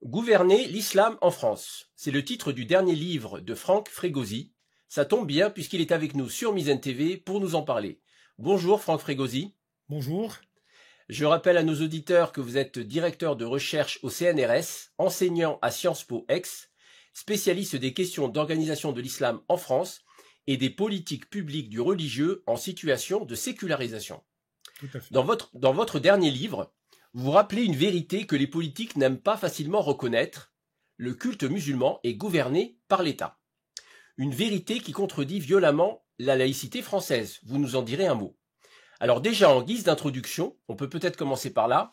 Gouverner l'islam en France. C'est le titre du dernier livre de Franck Frégosi. Ça tombe bien puisqu'il est avec nous sur Mizzen TV pour nous en parler. Bonjour Franck Frégosi. Bonjour. Je rappelle à nos auditeurs que vous êtes directeur de recherche au CNRS, enseignant à Sciences Po Aix, spécialiste des questions d'organisation de l'islam en France et des politiques publiques du religieux en situation de sécularisation. Tout à fait. Dans votre dernier livre, vous rappelez une vérité que les politiques n'aiment pas facilement reconnaître. Le culte musulman est gouverné par l'État. Une vérité qui contredit violemment la laïcité française. Vous nous en direz un mot. Alors déjà, en guise d'introduction, on peut peut-être commencer par là.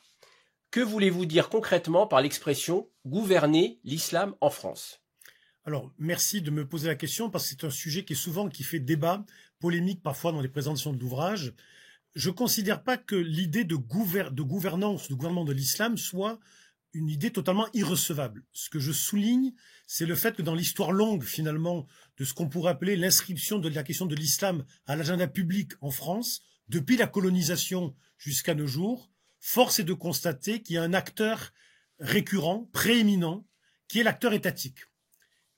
Que voulez-vous dire concrètement par l'expression « gouverner l'islam en France » ? Alors, merci de me poser la question parce que c'est un sujet qui fait débat, polémique parfois dans les présentations d'ouvrages. Je ne considère pas que l'idée de gouvernance, de gouvernement de l'islam soit une idée totalement irrecevable. Ce que je souligne, c'est le fait que dans l'histoire longue, finalement, de ce qu'on pourrait appeler l'inscription de la question de l'islam à l'agenda public en France, depuis la colonisation jusqu'à nos jours, force est de constater qu'il y a un acteur récurrent, prééminent, qui est l'acteur étatique.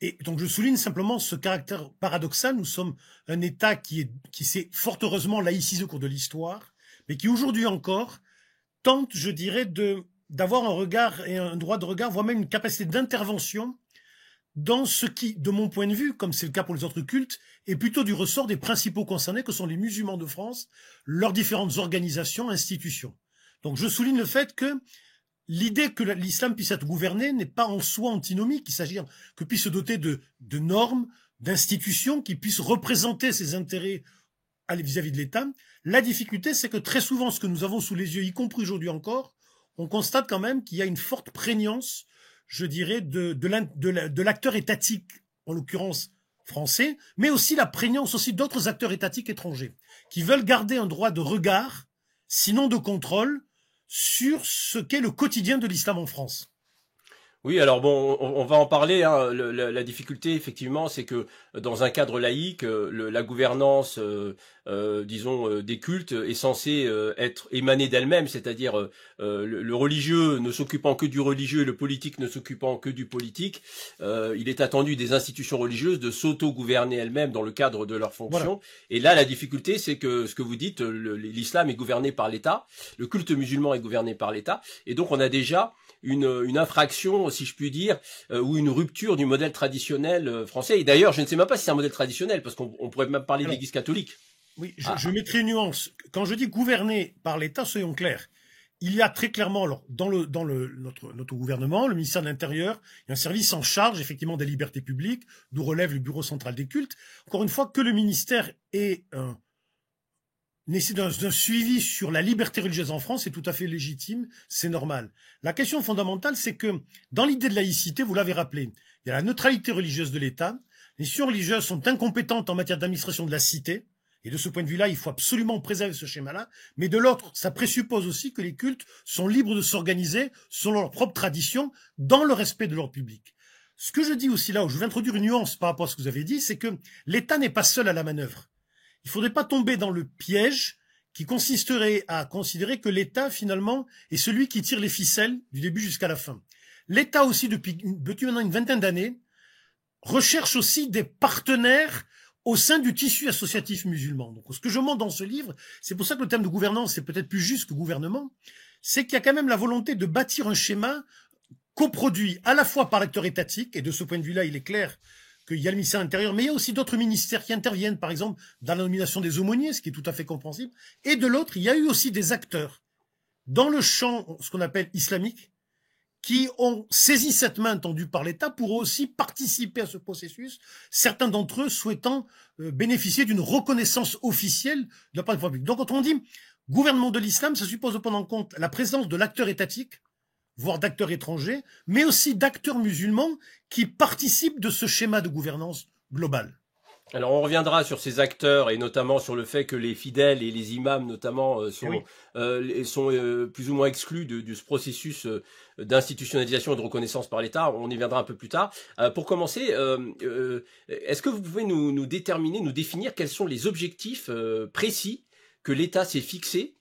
Et donc je souligne simplement ce caractère paradoxal. Nous sommes un État qui s'est fort heureusement laïcisé au cours de l'histoire, mais qui aujourd'hui encore tente, je dirais, d'avoir un regard et un droit de regard, voire même une capacité d'intervention dans ce qui, de mon point de vue, comme c'est le cas pour les autres cultes, est plutôt du ressort des principaux concernés, que sont les musulmans de France, leurs différentes organisations, institutions. Donc je souligne le fait que l'idée que l'islam puisse être gouverné n'est pas en soi antinomique. Il s'agit que puisse se doter de normes, d'institutions qui puissent représenter ses intérêts vis-à-vis de l'État. La difficulté, c'est que très souvent, ce que nous avons sous les yeux, y compris aujourd'hui encore, on constate quand même qu'il y a une forte prégnance, je dirais, de l'acteur étatique, en l'occurrence français, mais aussi la prégnance aussi d'autres acteurs étatiques étrangers, qui veulent garder un droit de regard, sinon de contrôle, sur ce qu'est le quotidien de l'islam en France. Oui, alors bon, on va en parler. Hein. La difficulté, effectivement, c'est que dans un cadre laïque, la gouvernance, disons, des cultes est censée être émanée d'elle-même, c'est-à-dire le religieux ne s'occupant que du religieux et le politique ne s'occupant que du politique. Il est attendu des institutions religieuses de s'auto-gouverner elles-mêmes dans le cadre de leurs fonctions. Voilà. Et là, la difficulté, c'est que ce que vous dites, l'islam est gouverné par l'État, le culte musulman est gouverné par l'État, et donc on a déjà une infraction, si je puis dire, ou une rupture du modèle traditionnel français. Et d'ailleurs, je ne sais même pas si c'est un modèle traditionnel, parce qu'on pourrait même parler de l'Église catholique. Oui, je mettrai une nuance. Quand je dis gouverner par l'État, soyons clairs. Il y a très clairement, alors, dans notre gouvernement, le ministère de l'Intérieur, il y a un service en charge, effectivement, des libertés publiques, d'où relève le Bureau central des cultes. Encore une fois, que le ministère ait d'un suivi sur la liberté religieuse en France, c'est tout à fait légitime, c'est normal. La question fondamentale, c'est que dans l'idée de laïcité, vous l'avez rappelé, il y a la neutralité religieuse de l'État, les institutions religieuses sont incompétentes en matière d'administration de la cité, et de ce point de vue-là, il faut absolument préserver ce schéma-là, mais de l'autre, ça présuppose aussi que les cultes sont libres de s'organiser selon leurs propres traditions, dans le respect de leur public. Ce que je dis aussi là, où je vais introduire une nuance par rapport à ce que vous avez dit, c'est que l'État n'est pas seul à la manœuvre. Il ne faudrait pas tomber dans le piège qui consisterait à considérer que l'État, finalement, est celui qui tire les ficelles du début jusqu'à la fin. L'État aussi, depuis maintenant une vingtaine d'années, recherche aussi des partenaires au sein du tissu associatif musulman. Donc, ce que je montre dans ce livre, c'est pour ça que le terme de gouvernance est peut-être plus juste que gouvernement, c'est qu'il y a quand même la volonté de bâtir un schéma coproduit à la fois par l'acteur étatique, et de ce point de vue-là, il est clair qu'il y a le ministère de l'Intérieur, mais il y a aussi d'autres ministères qui interviennent, par exemple, dans la nomination des aumôniers, ce qui est tout à fait compréhensible. Et de l'autre, il y a eu aussi des acteurs dans le champ, ce qu'on appelle islamique, qui ont saisi cette main tendue par l'État pour aussi participer à ce processus, certains d'entre eux souhaitant bénéficier d'une reconnaissance officielle de la part du public. Donc, quand on dit gouvernement de l'islam, ça suppose de prendre en compte la présence de l'acteur étatique, voire d'acteurs étrangers, mais aussi d'acteurs musulmans qui participent de ce schéma de gouvernance globale. Alors on reviendra sur ces acteurs et notamment sur le fait que les fidèles et les imams notamment sont plus ou moins exclus de ce processus d'institutionnalisation et de reconnaissance par l'État. On y viendra un peu plus tard. Pour commencer, est-ce que vous pouvez nous définir quels sont les objectifs précis que l'État s'est fixés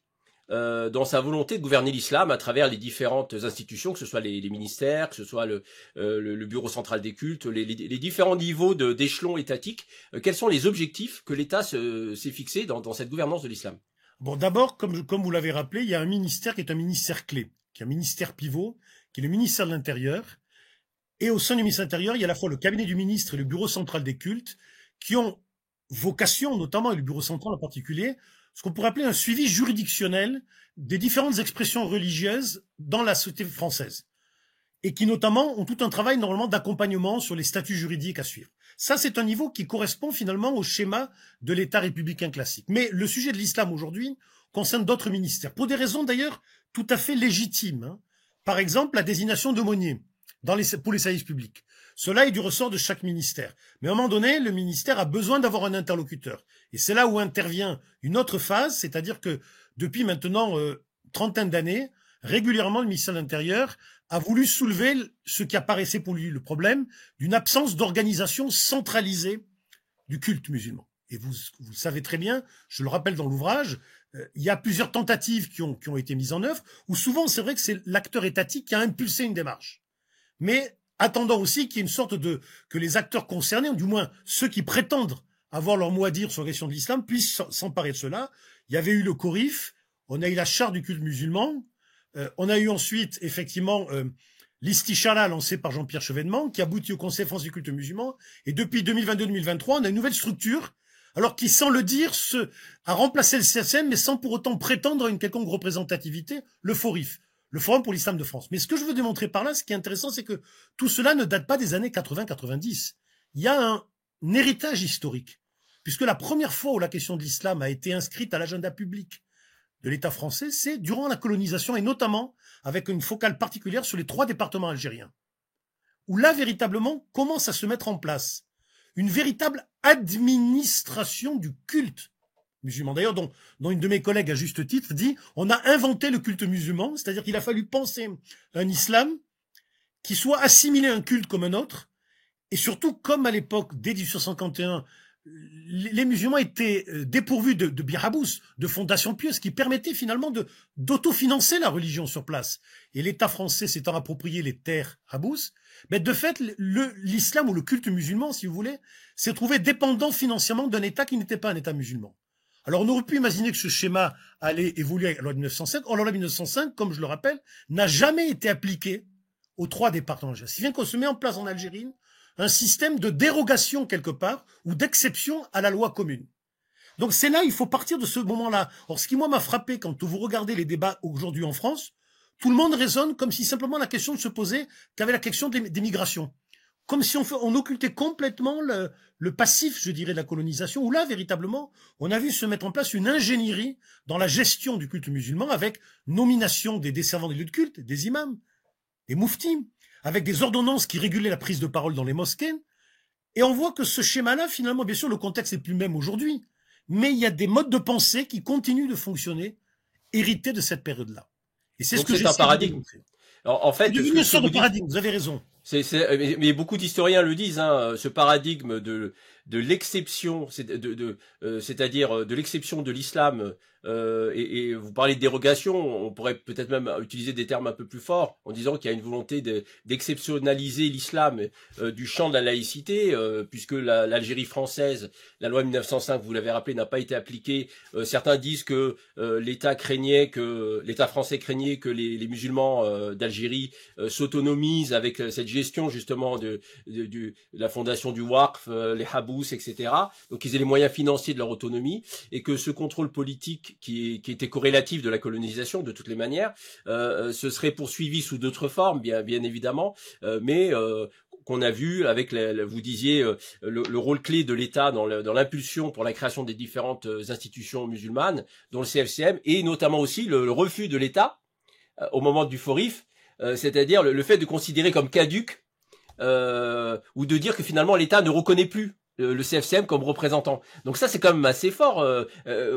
dans sa volonté de gouverner l'islam à travers les différentes institutions, que ce soit les ministères, que ce soit le bureau central des cultes, les différents niveaux d'échelons étatiques. Quels sont les objectifs que l'État s'est fixés dans cette gouvernance de l'islam? Bon, d'abord, comme vous l'avez rappelé, il y a un ministère qui est un ministère clé, qui est un ministère pivot, qui est le ministère de l'Intérieur. Et au sein du ministère de l'Intérieur, il y a à la fois le cabinet du ministre et le bureau central des cultes, qui ont vocation, notamment, et le bureau central en particulier, ce qu'on pourrait appeler un suivi juridictionnel des différentes expressions religieuses dans la société française. Et qui, notamment, ont tout un travail, normalement, d'accompagnement sur les statuts juridiques à suivre. Ça, c'est un niveau qui correspond finalement au schéma de l'État républicain classique. Mais le sujet de l'islam aujourd'hui concerne d'autres ministères, pour des raisons d'ailleurs tout à fait légitimes. Hein. Par exemple, la désignation d'aumôniers pour les services publics. Cela est du ressort de chaque ministère. Mais à un moment donné, le ministère a besoin d'avoir un interlocuteur. Et c'est là où intervient une autre phase, c'est-à-dire que depuis maintenant trentaine d'années, régulièrement, le ministère de l'Intérieur a voulu soulever ce qui apparaissait pour lui le problème d'une absence d'organisation centralisée du culte musulman. Et vous le savez très bien, je le rappelle dans l'ouvrage, il y a plusieurs tentatives qui ont été mises en œuvre, où souvent c'est vrai que c'est l'acteur étatique qui a impulsé une démarche. Mais attendant aussi qu'il y ait une sorte que les acteurs concernés, ou du moins ceux qui prétendent avoir leur mot à dire sur la question de l'islam, puissent s'emparer de cela. Il y avait eu le CORIF, on a eu la charte du culte musulman, on a eu ensuite, effectivement, l'Istichala lancé par Jean-Pierre Chevènement, qui aboutit au Conseil français du culte musulman. Et depuis 2022-2023, on a une nouvelle structure, alors qui, sans le dire, a remplacé le CSM, mais sans pour autant prétendre à une quelconque représentativité, le FORIF, le Forum pour l'Islam de France. Mais ce que je veux démontrer par là, ce qui est intéressant, c'est que tout cela ne date pas des années 80-90. Il y a un héritage historique, puisque la première fois où la question de l'islam a été inscrite à l'agenda public de l'État français, c'est durant la colonisation, et notamment avec une focale particulière sur les 3 départements algériens, où là, véritablement, commence à se mettre en place une véritable administration du culte musulman. D'ailleurs, dont une de mes collègues, à juste titre, dit « on a inventé le culte musulman », c'est-à-dire qu'il a fallu penser un islam qui soit assimilé à un culte comme un autre, et surtout, comme à l'époque, dès 1851, les musulmans étaient dépourvus de birhabous, de fondations pieuses, qui permettaient finalement d'autofinancer la religion sur place. Et l'État français s'étant approprié les terres habous, mais de fait, l'islam ou le culte musulman, si vous voulez, s'est trouvé dépendant financièrement d'un État qui n'était pas un État musulman. Alors on aurait pu imaginer que ce schéma allait évoluer à la loi de 1905. Or, la loi de 1905, comme je le rappelle, n'a jamais été appliquée aux 3 départements algériens. Si bien qu'on se met en place en Algérie un système de dérogation quelque part ou d'exception à la loi commune. Donc c'est là, il faut partir de ce moment-là. Or, ce qui moi m'a frappé quand vous regardez les débats aujourd'hui en France, tout le monde raisonne comme si simplement la question ne se posait qu'avec la question des migrations. Comme si on occultait complètement le passif, je dirais, de la colonisation, où là, véritablement, on a vu se mettre en place une ingénierie dans la gestion du culte musulman avec nomination des desservants des lieux de culte, des imams, des mouftis, avec des ordonnances qui régulaient la prise de parole dans les mosquées. Et on voit que ce schéma-là, finalement, bien sûr, le contexte n'est plus le même aujourd'hui, mais il y a des modes de pensée qui continuent de fonctionner, hérités de cette période-là. Et c'est ce que c'est un paradigme. Alors, en fait, une sorte de paradigme, vous avez raison. Mais beaucoup d'historiens le disent, hein, ce paradigme de l'exception, c'est-à-dire de l'exception de l'islam, et vous parlez de dérogation, on pourrait peut-être même utiliser des termes un peu plus forts en disant qu'il y a une volonté d'exceptionnaliser l'islam du champ de la laïcité, puisque l'Algérie française, la loi 1905, vous l'avez rappelé, n'a pas été appliquée. Certains disent que l'État français craignait que les musulmans d'Algérie s'autonomisent avec cette gestion justement de la fondation du Waqf, les habous, etc. Donc ils aient les moyens financiers de leur autonomie, et que ce contrôle politique qui était corrélatif de la colonisation de toutes les manières, ce serait poursuivi sous d'autres formes, bien évidemment, mais qu'on a vu avec, vous disiez, le rôle clé de l'État dans l'impulsion pour la création des différentes institutions musulmanes, dont le CFCM, et notamment aussi le refus de l'État au moment du FORIF, c'est-à-dire le fait de considérer comme caduc, ou de dire que finalement l'État ne reconnaît plus le CFCM comme représentant. Donc ça, c'est quand même assez fort.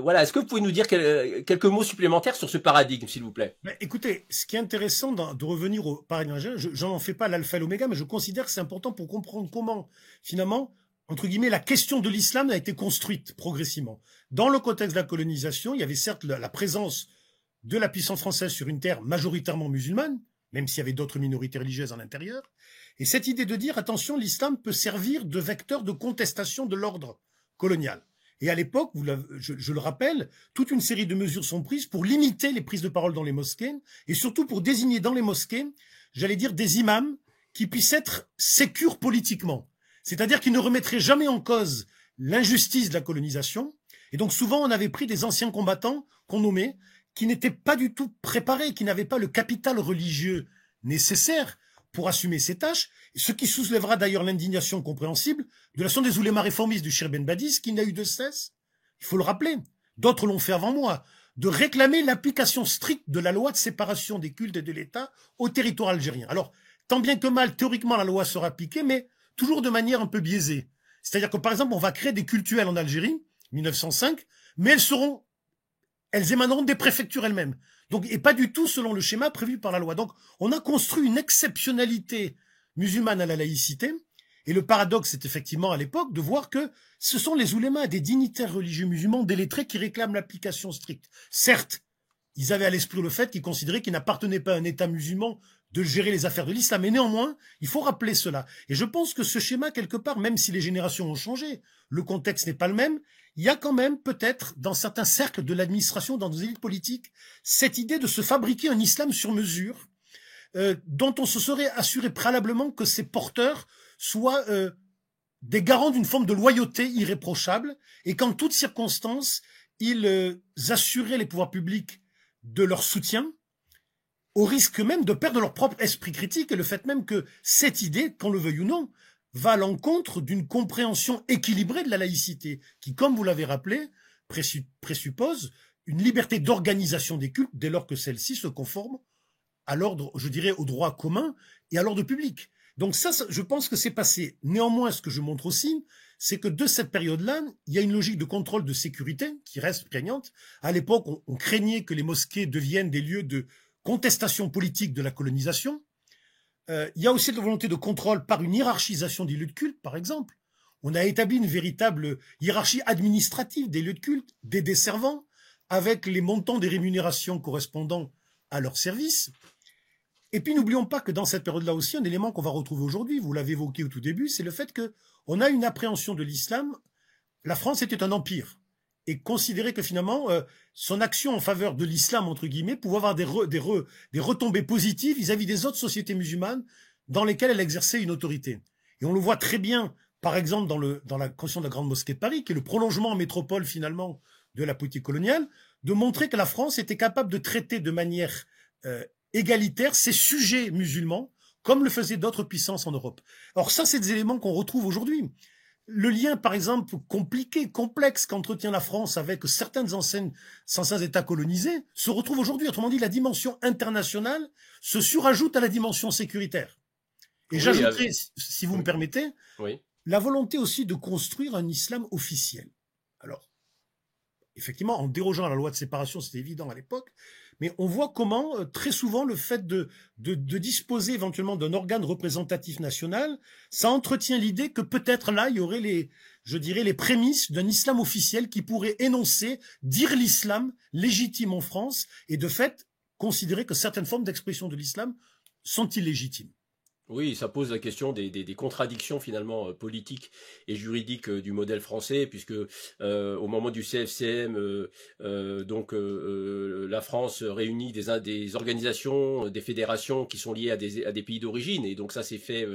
Voilà. Est-ce que vous pouvez nous dire quelques mots supplémentaires sur ce paradigme, s'il vous plaît? Écoutez, ce qui est intéressant de revenir au paradigme algérien, je n'en fais pas l'alpha et l'oméga, mais je considère que c'est important pour comprendre comment, finalement, entre guillemets, la question de l'islam a été construite progressivement. Dans le contexte de la colonisation, il y avait certes la présence de la puissance française sur une terre majoritairement musulmane, même s'il y avait d'autres minorités religieuses à l'intérieur. Et cette idée de dire, attention, l'islam peut servir de vecteur de contestation de l'ordre colonial. Et à l'époque, je le rappelle, toute une série de mesures sont prises pour limiter les prises de parole dans les mosquées et surtout pour désigner dans les mosquées, j'allais dire, des imams qui puissent être sécures politiquement. C'est-à-dire qu'ils ne remettraient jamais en cause l'injustice de la colonisation. Et donc souvent, on avait pris des anciens combattants qu'on nommait, qui n'étaient pas du tout préparés, qui n'avaient pas le capital religieux nécessaire pour assumer ces tâches, ce qui soulèvera d'ailleurs l'indignation compréhensible de l'action des oulémas réformistes du Cheikh Ben Badis, qui n'a eu de cesse, il faut le rappeler, d'autres l'ont fait avant moi, de réclamer l'application stricte de la loi de séparation des cultes et de l'État au territoire algérien. Alors, tant bien que mal, théoriquement, la loi sera appliquée, mais toujours de manière un peu biaisée. C'est-à-dire que, par exemple, on va créer des cultuels en Algérie, 1905, mais elles émaneront des préfectures elles-mêmes. Donc, et pas du tout selon le schéma prévu par la loi. Donc, on a construit une exceptionnalité musulmane à la laïcité. Et le paradoxe, c'est effectivement à l'époque de voir que ce sont les oulémas, des dignitaires religieux musulmans délettrés qui réclament l'application stricte. Certes, ils avaient à l'esprit le fait qu'ils considéraient qu'il n'appartenait pas à un État musulman de gérer les affaires de l'islam. Mais néanmoins, il faut rappeler cela. Et je pense que ce schéma, quelque part, même si les générations ont changé, le contexte n'est pas le même, il y a quand même peut-être dans certains cercles de l'administration, dans nos élites politiques, cette idée de se fabriquer un islam sur mesure, dont on se serait assuré préalablement que ses porteurs soient des garants d'une forme de loyauté irréprochable, et qu'en toutes circonstances, ils assuraient les pouvoirs publics de leur soutien, au risque même de perdre leur propre esprit critique, et le fait même que cette idée, qu'on le veuille ou non, va à l'encontre d'une compréhension équilibrée de la laïcité, qui, comme vous l'avez rappelé, présuppose une liberté d'organisation des cultes dès lors que celle-ci se conforme à l'ordre, je dirais, au droit commun et à l'ordre public. Donc ça, je pense que c'est passé. Néanmoins, ce que je montre aussi, c'est que de cette période-là, il y a une logique de contrôle de sécurité qui reste prégnante. À l'époque, on craignait que les mosquées deviennent des lieux de contestation politique de la colonisation. Il y a aussi la volonté de contrôle par une hiérarchisation des lieux de culte, par exemple. On a établi une véritable hiérarchie administrative des lieux de culte, des desservants, avec les montants des rémunérations correspondant à leur service. Et puis n'oublions pas que dans cette période-là aussi, un élément qu'on va retrouver aujourd'hui, vous l'avez évoqué au tout début, c'est le fait qu'on a une appréhension de l'islam. La France était un empire et considérait que finalement, son action en faveur de l'islam, entre guillemets, pouvait avoir des retombées positives vis-à-vis des autres sociétés musulmanes dans lesquelles elle exerçait une autorité. Et on le voit très bien, par exemple, dans la construction de la Grande Mosquée de Paris, qui est le prolongement en métropole, finalement, de la politique coloniale, de montrer que la France était capable de traiter de manière égalitaire ses sujets musulmans, comme le faisaient d'autres puissances en Europe. Alors ça, c'est des éléments qu'on retrouve aujourd'hui. Le lien, par exemple, compliqué, complexe qu'entretient la France avec certains anciens États colonisés se retrouve aujourd'hui. Autrement dit, la dimension internationale se surajoute à la dimension sécuritaire. Et oui, j'ajouterais, si vous me permettez, la volonté aussi de construire un islam officiel. Alors, effectivement, en dérogeant à la loi de séparation, c'était évident à l'époque, mais on voit comment, très souvent, le fait de disposer éventuellement d'un organe représentatif national, ça entretient l'idée que peut-être là, il y aurait les prémices d'un islam officiel qui pourrait énoncer, dire l'islam légitime en France, et de fait, considérer que certaines formes d'expression de l'islam sont illégitimes. Oui, ça pose la question des contradictions finalement politiques et juridiques du modèle français, puisque au moment du CFCM, la France réunit des organisations, des fédérations qui sont liées à des pays d'origine, et donc ça s'est fait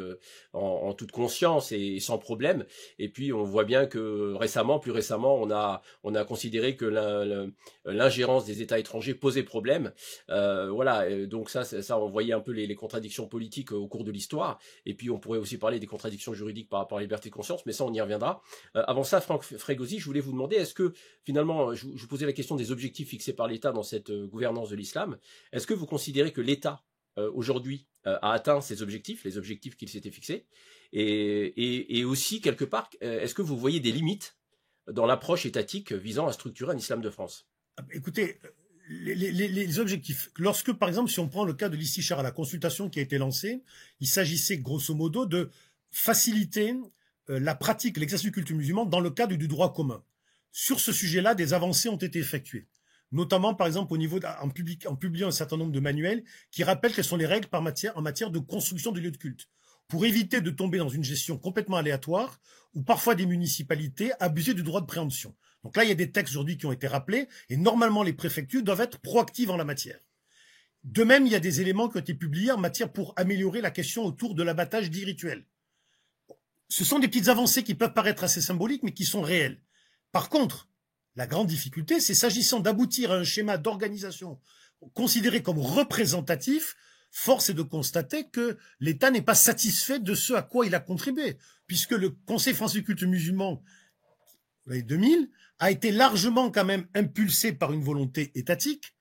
en toute conscience et sans problème. Et puis on voit bien que plus récemment, on a considéré que l'ingérence des États étrangers posait problème. Donc ça, on voyait un peu les contradictions politiques au cours de l'histoire. Et puis on pourrait aussi parler des contradictions juridiques par rapport à la liberté de conscience, mais ça on y reviendra. Avant ça, Franck Frégosi, je voulais vous demander, est-ce que finalement, je vous posais la question des objectifs fixés par l'État dans cette gouvernance de l'islam, est-ce que vous considérez que l'État aujourd'hui a atteint ses objectifs, les objectifs qu'il s'était fixés, et aussi quelque part, est-ce que vous voyez des limites dans l'approche étatique visant à structurer un islam de France? Écoutez, les objectifs. Lorsque, par exemple, si on prend le cas de l'istichara, la consultation qui a été lancée, il s'agissait grosso modo de faciliter la pratique, l'exercice du culte musulman dans le cadre du droit commun. Sur ce sujet-là, des avancées ont été effectuées. notamment par exemple au niveau en publiant un certain nombre de manuels qui rappellent quelles sont les règles en matière de construction de lieux de culte, pour éviter de tomber dans une gestion complètement aléatoire où parfois des municipalités abusaient du droit de préemption. Donc là, il y a des textes aujourd'hui qui ont été rappelés et normalement les préfectures doivent être proactives en la matière. De même, il y a des éléments qui ont été publiés en matière pour améliorer la question autour de l'abattage dit rituel. Ce sont des petites avancées qui peuvent paraître assez symboliques, mais qui sont réelles. Par contre, la grande difficulté, c'est s'agissant d'aboutir à un schéma d'organisation considéré comme représentatif, force est de constater que l'État n'est pas satisfait de ce à quoi il a contribué, puisque le Conseil français du culte musulman, l'année 2000, a été largement quand même impulsé par une volonté étatique.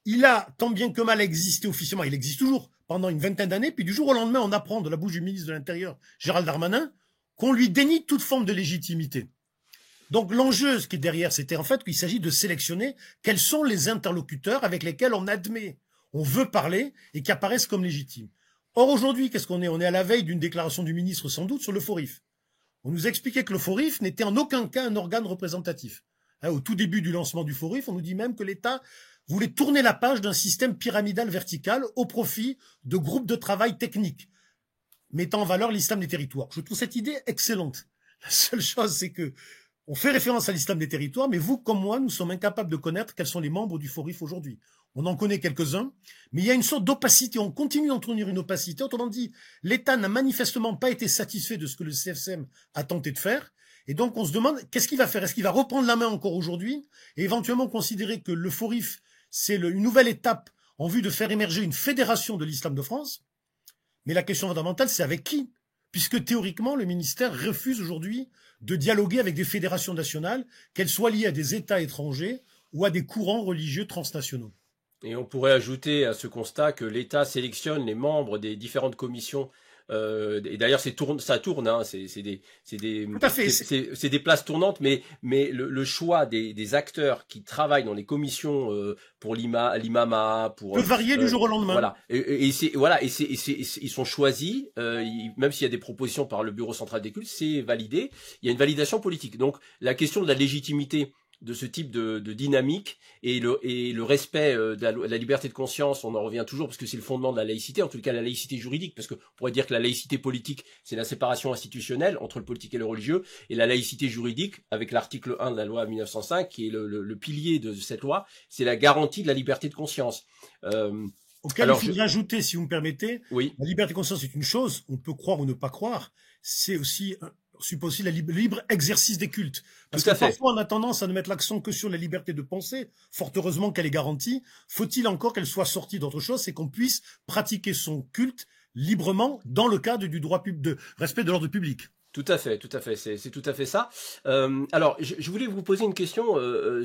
Il a, tant bien que mal, existé officiellement, il existe toujours, pendant une vingtaine d'années, puis du jour au lendemain, on apprend de la bouche du ministre de l'Intérieur, Gérald Darmanin, qu'on lui dénie toute forme de légitimité. Donc l'enjeu, ce qui est derrière, c'était en fait qu'il s'agit de sélectionner quels sont les interlocuteurs avec lesquels on admet, on veut parler et qui apparaissent comme légitimes. Or aujourd'hui, qu'est-ce qu'on est? On est à la veille d'une déclaration du ministre sans doute sur le FORIF. On nous expliquait que le FORIF n'était en aucun cas un organe représentatif. Au tout début du lancement du FORIF, on nous dit même que l'État voulait tourner la page d'un système pyramidal vertical au profit de groupes de travail techniques, mettant en valeur l'islam des territoires. Je trouve cette idée excellente. La seule chose, c'est que on fait référence à l'islam des territoires, mais vous, comme moi, nous sommes incapables de connaître quels sont les membres du FORIF aujourd'hui. On en connaît quelques-uns, mais il y a une sorte d'opacité. On continue d'entretenir une opacité. Autrement dit, l'État n'a manifestement pas été satisfait de ce que le CFCM a tenté de faire. Et donc, on se demande, qu'est-ce qu'il va faire? Est-ce qu'il va reprendre la main encore aujourd'hui et éventuellement considérer que le FORIF, c'est une nouvelle étape en vue de faire émerger une fédération de l'islam de France? Mais la question fondamentale, c'est avec qui? Puisque théoriquement, le ministère refuse aujourd'hui de dialoguer avec des fédérations nationales, qu'elles soient liées à des États étrangers ou à des courants religieux transnationaux. Et on pourrait ajouter à ce constat que l'État sélectionne les membres des différentes commissions. Et d'ailleurs, ça tourne, hein, c'est des places tournantes, mais le choix des acteurs qui travaillent dans les commissions pour l'imama, pour peut varier du jour au lendemain. Voilà, ils sont choisis, même s'il y a des propositions par le Bureau central des cultes, c'est validé. Il y a une validation politique. Donc, la question de la légitimité de ce type de dynamique et le respect de la liberté de conscience, on en revient toujours parce que c'est le fondement de la laïcité, en tout cas la laïcité juridique, parce qu'on pourrait dire que la laïcité politique, c'est la séparation institutionnelle entre le politique et le religieux, et la laïcité juridique, avec l'article 1 de la loi 1905, qui est le pilier de cette loi, c'est la garantie de la liberté de conscience. Auquel il faudrait ajouter, si vous me permettez, oui. La liberté de conscience est une chose, on peut croire ou ne pas croire, c'est aussi suppose aussi le libre exercice des cultes. Parce que parfois, on a tendance à ne mettre l'accent que sur la liberté de penser. Fort heureusement qu'elle est garantie. Faut-il encore qu'elle soit sortie d'autre chose, c'est qu'on puisse pratiquer son culte librement dans le cadre du droit de respect de l'ordre public. Tout à fait, c'est tout à fait ça. Alors, je voulais vous poser une question.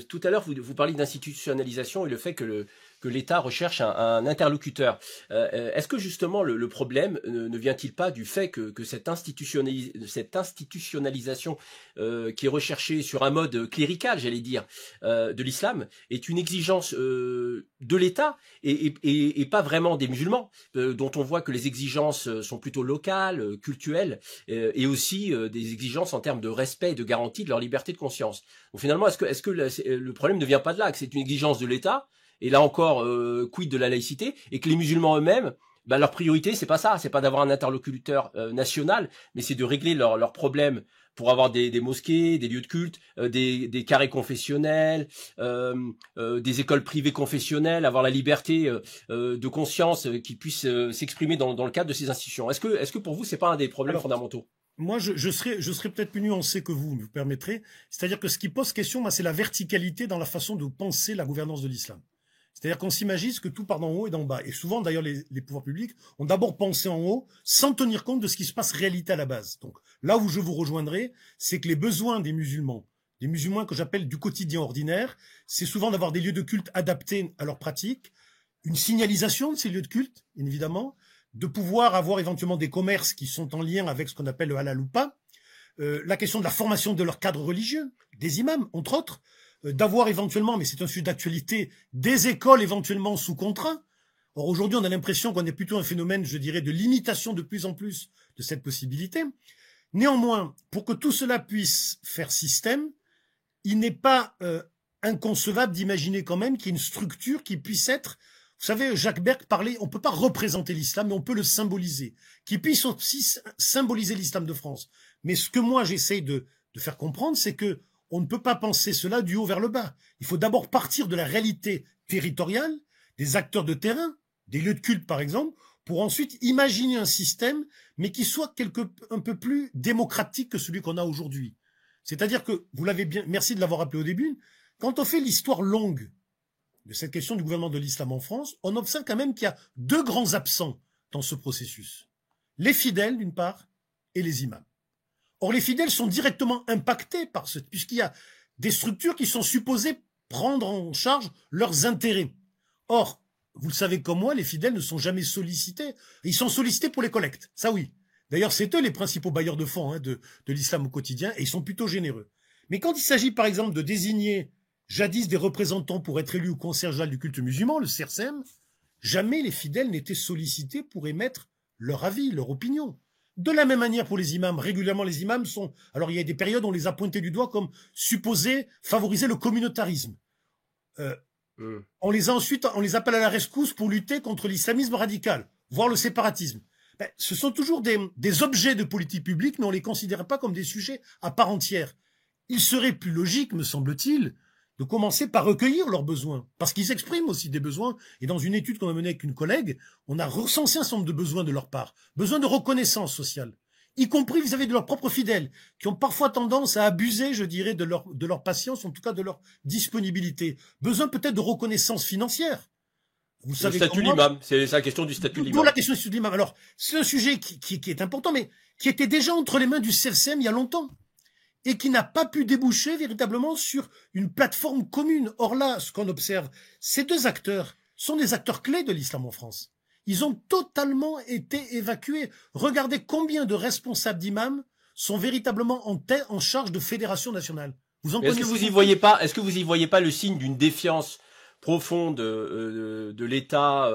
Tout à l'heure, vous parliez d'institutionnalisation et le fait que l'État recherche un interlocuteur. Est-ce que justement le problème ne vient-il pas du fait que cette institutionnalisation qui est recherchée sur un mode clérical, j'allais dire, de l'islam, est une exigence de l'État et pas vraiment des musulmans, dont on voit que les exigences sont plutôt locales, cultuelles, et aussi des exigences en termes de respect et de garantie de leur liberté de conscience. Donc finalement, est-ce que le problème ne vient pas de là, que c'est une exigence de l'État? Et là encore, quid de la laïcité, et que les musulmans eux-mêmes, leur priorité, c'est pas ça, c'est pas d'avoir un interlocuteur national, mais c'est de régler leurs problèmes pour avoir des mosquées, des lieux de culte, des carrés confessionnels, des écoles privées confessionnelles, avoir la liberté de conscience qui puisse s'exprimer dans le cadre de ces institutions. Est-ce que pour vous, c'est pas un des problèmes fondamentaux? Moi, je serais peut-être plus nuancé que vous me permettrez. C'est-à-dire que ce qui pose question, moi, c'est la verticalité dans la façon de penser la gouvernance de l'islam. C'est-à-dire qu'on s'imagine que tout part d'en haut et d'en bas. Et souvent, d'ailleurs, les pouvoirs publics ont d'abord pensé en haut sans tenir compte de ce qui se passe réalité à la base. Donc, là où je vous rejoindrai, c'est que les besoins des musulmans que j'appelle du quotidien ordinaire, c'est souvent d'avoir des lieux de culte adaptés à leurs pratiques, une signalisation de ces lieux de culte, bien évidemment, de pouvoir avoir éventuellement des commerces qui sont en lien avec ce qu'on appelle le halal ou pas, la question de la formation de leur cadre religieux, des imams, entre autres, d'avoir éventuellement, mais c'est un sujet d'actualité, des écoles éventuellement sous contrat. Or, aujourd'hui, on a l'impression qu'on est plutôt un phénomène, je dirais, de limitation de plus en plus de cette possibilité. Néanmoins, pour que tout cela puisse faire système, il n'est pas inconcevable d'imaginer quand même qu'il y ait une structure qui puisse être... Vous savez, Jacques Berck parlait, on ne peut pas représenter l'islam, mais on peut le symboliser, qui puisse aussi symboliser l'islam de France. Mais ce que moi j'essaie de faire comprendre, c'est que on ne peut pas penser cela du haut vers le bas. Il faut d'abord partir de la réalité territoriale, des acteurs de terrain, des lieux de culte par exemple, pour ensuite imaginer un système, mais qui soit un peu plus démocratique que celui qu'on a aujourd'hui. C'est-à-dire que, vous l'avez bien, merci de l'avoir rappelé au début, quand on fait l'histoire longue de cette question du gouvernement de l'islam en France, on observe quand même qu'il y a deux grands absents dans ce processus. Les fidèles, d'une part, et les imams. Or, les fidèles sont directement impactés par ce, puisqu'il y a des structures qui sont supposées prendre en charge leurs intérêts. Or, vous le savez comme moi, les fidèles ne sont jamais sollicités. Ils sont sollicités pour les collectes, ça oui. D'ailleurs, c'est eux les principaux bailleurs de fonds de l'islam au quotidien, et ils sont plutôt généreux. Mais quand il s'agit, par exemple, de désigner jadis des représentants pour être élus au Conseil général du culte musulman, le CERSEM, jamais les fidèles n'étaient sollicités pour émettre leur avis, leur opinion. De la même manière pour les imams, régulièrement les imams sont... Alors il y a des périodes où on les a pointés du doigt comme supposés favoriser le communautarisme. On les appelle à la rescousse pour lutter contre l'islamisme radical, voire le séparatisme. Ce sont toujours des objets de politique publique, mais on ne les considère pas comme des sujets à part entière. Il serait plus logique, me semble-t-il, de commencer par recueillir leurs besoins, parce qu'ils expriment aussi des besoins, et dans une étude qu'on a menée avec une collègue, on a recensé un certain nombre de besoins de leur part, besoin de reconnaissance sociale, y compris vis-à-vis de leurs propres fidèles, qui ont parfois tendance à abuser, je dirais, de leur patience, en tout cas de leur disponibilité, besoin peut-être de reconnaissance financière. Vous savez, le statut de l'imam, c'est la question du statut de l'imam. La question du statut de l'imam. Alors, c'est un sujet qui est important, mais qui était déjà entre les mains du CERSEM il y a longtemps, et qui n'a pas pu déboucher véritablement sur une plateforme commune. Or là, ce qu'on observe, ces deux acteurs sont des acteurs clés de l'islam en France. Ils ont totalement été évacués. Regardez combien de responsables d'imams sont véritablement en charge de fédérations nationales. Est-ce que vous y voyez pas le signe d'une défiance profonde de l'État,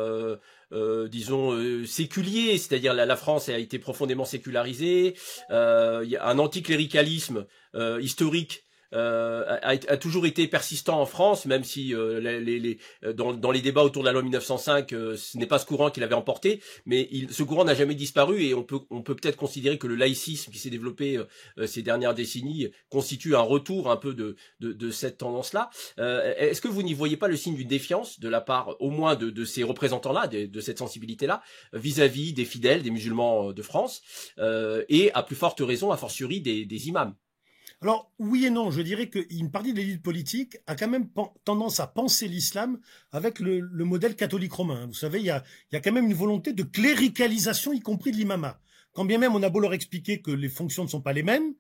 disons séculier, c'est-à-dire la France a été profondément sécularisée, il y a un anticléricalisme historique a toujours été persistant en France, même si dans les débats autour de la loi 1905, ce n'est pas ce courant qui l'avait emporté, mais ce courant n'a jamais disparu et on peut peut-être considérer que le laïcisme qui s'est développé ces dernières décennies constitue un retour un peu de cette tendance-là. Est-ce que vous n'y voyez pas le signe d'une défiance de la part au moins de ces représentants-là, de cette sensibilité-là, vis-à-vis des fidèles, des musulmans de France, et à plus forte raison, a fortiori, des imams? Alors, oui et non, je dirais qu'une partie de l'élite politique a quand même tendance à penser l'islam avec le modèle catholique romain. Vous savez, il y a quand même une volonté de cléricalisation, y compris de l'imama. Quand bien même on a beau leur expliquer que les fonctions ne sont pas les mêmes,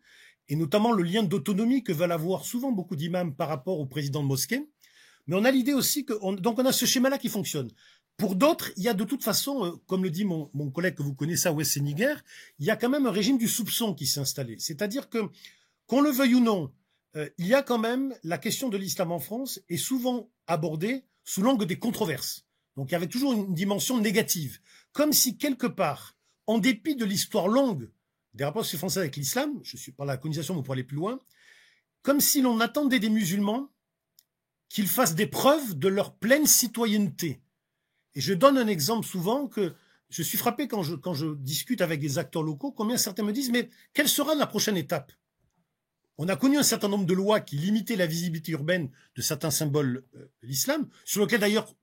et notamment le lien d'autonomie que veulent avoir souvent beaucoup d'imams par rapport au président de mosquée, mais on a l'idée aussi donc on a ce schéma-là qui fonctionne. Pour d'autres, il y a de toute façon, comme le dit mon collègue que vous connaissez, Awes Seniger, il y a quand même un régime du soupçon qui s'est installé. C'est-à-dire que qu'on le veuille ou non, il y a quand même la question de l'islam en France est souvent abordée sous l'angle des controverses. Donc il y avait toujours une dimension négative. Comme si quelque part, en dépit de l'histoire longue des rapports français avec l'islam, je suis par la colonisation, mais pour aller plus loin, comme si l'on attendait des musulmans qu'ils fassent des preuves de leur pleine citoyenneté. Et je donne un exemple souvent que je suis frappé quand je discute avec des acteurs locaux, combien certains me disent, mais quelle sera la prochaine étape? On a connu un certain nombre de lois qui limitaient la visibilité urbaine de certains symboles de l'islam, sur lesquels d'ailleurs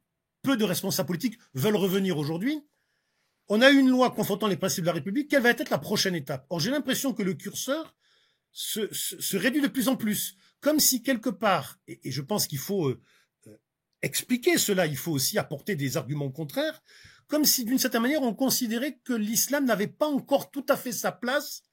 peu de responsables politiques veulent revenir aujourd'hui. On a eu une loi confrontant les principes de la République. Quelle va être la prochaine étape? Or, j'ai l'impression que le curseur se réduit de plus en plus, comme si quelque part, et je pense qu'il faut expliquer cela, il faut aussi apporter des arguments contraires, comme si d'une certaine manière on considérait que l'islam n'avait pas encore tout à fait sa place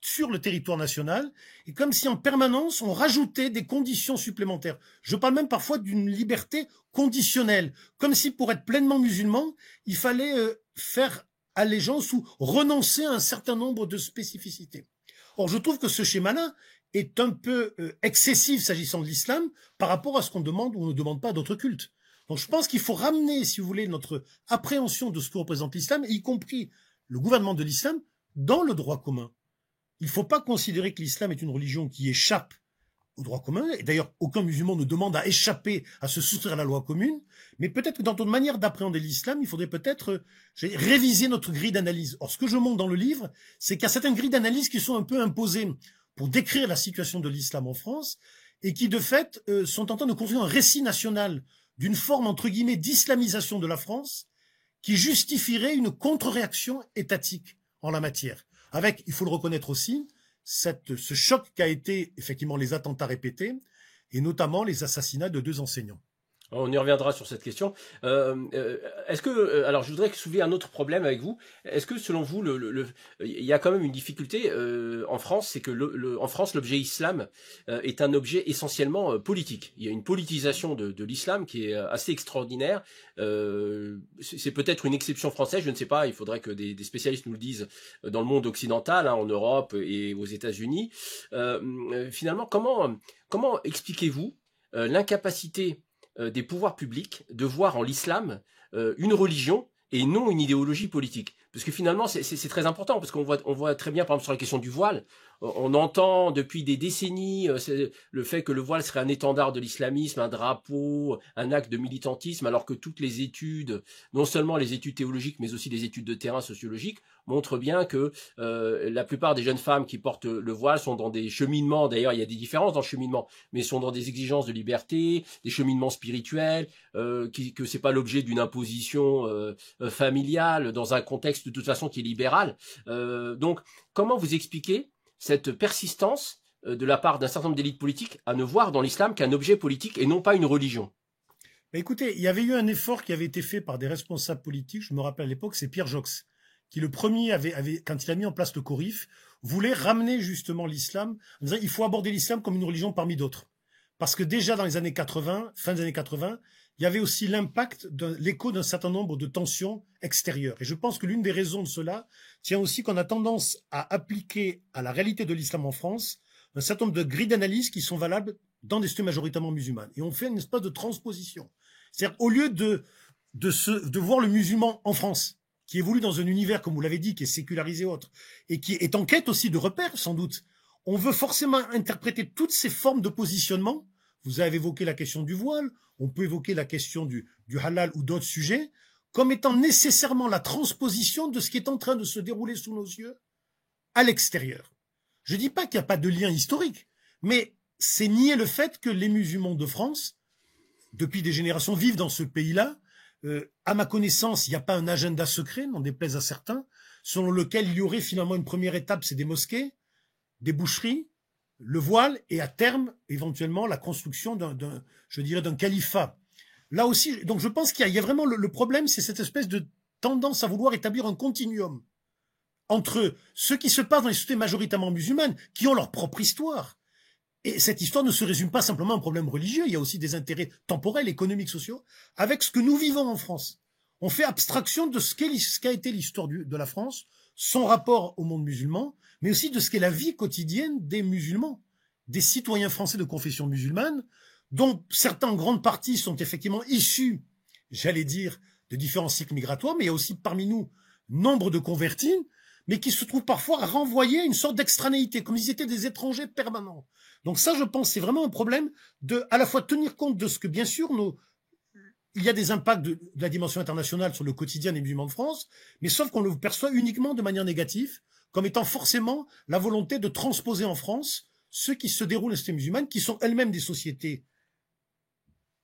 sur le territoire national, et comme si en permanence on rajoutait des conditions supplémentaires. Je parle même parfois d'une liberté conditionnelle, comme si pour être pleinement musulman, il fallait faire allégeance ou renoncer à un certain nombre de spécificités. Or, je trouve que ce schéma-là est un peu excessif s'agissant de l'islam par rapport à ce qu'on demande ou on ne demande pas à d'autres cultes. Donc je pense qu'il faut ramener, si vous voulez, notre appréhension de ce que représente l'islam, y compris le gouvernement de l'islam, dans le droit commun. Il ne faut pas considérer que l'islam est une religion qui échappe au droit commun. Et d'ailleurs, aucun musulman ne demande à échapper, à se soustraire à la loi commune. Mais peut-être que dans notre manière d'appréhender l'islam, il faudrait peut-être réviser notre grille d'analyse. Or, ce que je montre dans le livre, c'est qu'il y a certaines grilles d'analyse qui sont un peu imposées pour décrire la situation de l'islam en France et qui, de fait, sont en train de construire un récit national d'une forme, entre guillemets, d'islamisation de la France qui justifierait une contre-réaction étatique en la matière. Avec, il faut le reconnaître aussi, ce choc qu'a été effectivement les attentats répétés et notamment les assassinats de 2 enseignants. On y reviendra sur cette question. Est-ce que, alors je voudrais soulever un autre problème avec vous. Est-ce que selon vous, il y a quand même une difficulté en France, c'est que en France l'objet islam est un objet essentiellement politique. Il y a une politisation de l'islam qui est assez extraordinaire. C'est peut-être une exception française, je ne sais pas. Il faudrait que des spécialistes nous le disent dans le monde occidental, hein, en Europe et aux États-Unis. Finalement, comment expliquez-vous l'incapacité des pouvoirs publics de voir en l'islam une religion et non une idéologie politique. Parce que finalement, c'est très important, parce qu'on voit très bien, par exemple, sur la question du voile, on entend depuis des décennies le fait que le voile serait un étendard de l'islamisme, un drapeau, un acte de militantisme, alors que toutes les études, non seulement les études théologiques, mais aussi les études de terrain sociologiques, montrent bien que la plupart des jeunes femmes qui portent le voile sont dans des cheminements, d'ailleurs il y a des différences dans le cheminement, mais sont dans des exigences de liberté, des cheminements spirituels, que c'est pas l'objet d'une imposition familiale dans un contexte de toute façon qui est libéral. Donc comment vous expliquez cette persistance de la part d'un certain nombre d'élites politiques à ne voir dans l'islam qu'un objet politique et non pas une religion? Mais écoutez, il y avait eu un effort qui avait été fait par des responsables politiques, je me rappelle à l'époque, c'est Pierre Joxe, qui le premier quand il a mis en place le CORIF, voulait ramener justement l'islam, en disant il faut aborder l'islam comme une religion parmi d'autres. Parce que déjà dans les années 80, fin des années 80, il y avait aussi l'impact l'écho d'un certain nombre de tensions extérieures. Et je pense que l'une des raisons de cela tient aussi qu'on a tendance à appliquer à la réalité de l'islam en France un certain nombre de grilles d'analyse qui sont valables dans des sociétés majoritairement musulmanes. Et on fait une espèce de transposition. C'est-à-dire, au lieu de voir le musulman en France, qui évolue dans un univers, comme vous l'avez dit, qui est sécularisé autre, et qui est en quête aussi de repères, sans doute, on veut forcément interpréter toutes ces formes de positionnement. Vous avez évoqué la question du voile, on peut évoquer la question du halal ou d'autres sujets, comme étant nécessairement la transposition de ce qui est en train de se dérouler sous nos yeux à l'extérieur. Je ne dis pas qu'il n'y a pas de lien historique, mais c'est nier le fait que les musulmans de France, depuis des générations, vivent dans ce pays-là. À ma connaissance, il n'y a pas un agenda secret, n'en déplaise à certains, selon lequel il y aurait finalement une première étape, c'est des mosquées, des boucheries, le voile et à terme, éventuellement, la construction d'un califat. Là aussi, donc je pense qu'il y a vraiment le problème, c'est cette espèce de tendance à vouloir établir un continuum entre ce qui se passe dans les sociétés majoritairement musulmanes, qui ont leur propre histoire. Et cette histoire ne se résume pas simplement à un problème religieux, il y a aussi des intérêts temporels, économiques, sociaux, avec ce que nous vivons en France. On fait abstraction de ce qu'a été l'histoire de la France, son rapport au monde musulman, mais aussi de ce qu'est la vie quotidienne des musulmans, des citoyens français de confession musulmane, dont certains en grande partie sont effectivement issus, j'allais dire, de différents cycles migratoires, mais il y a aussi parmi nous nombre de convertis, mais qui se trouvent parfois renvoyés à une sorte d'extranéité, comme s'ils étaient des étrangers permanents. Donc ça, je pense, c'est vraiment un problème de, à la fois tenir compte de ce que, bien sûr, il y a des impacts de la dimension internationale sur le quotidien des musulmans de France, mais sauf qu'on le perçoit uniquement de manière négative, comme étant forcément la volonté de transposer en France ce qui se déroule dans les sociétés musulmanes, qui sont elles-mêmes des sociétés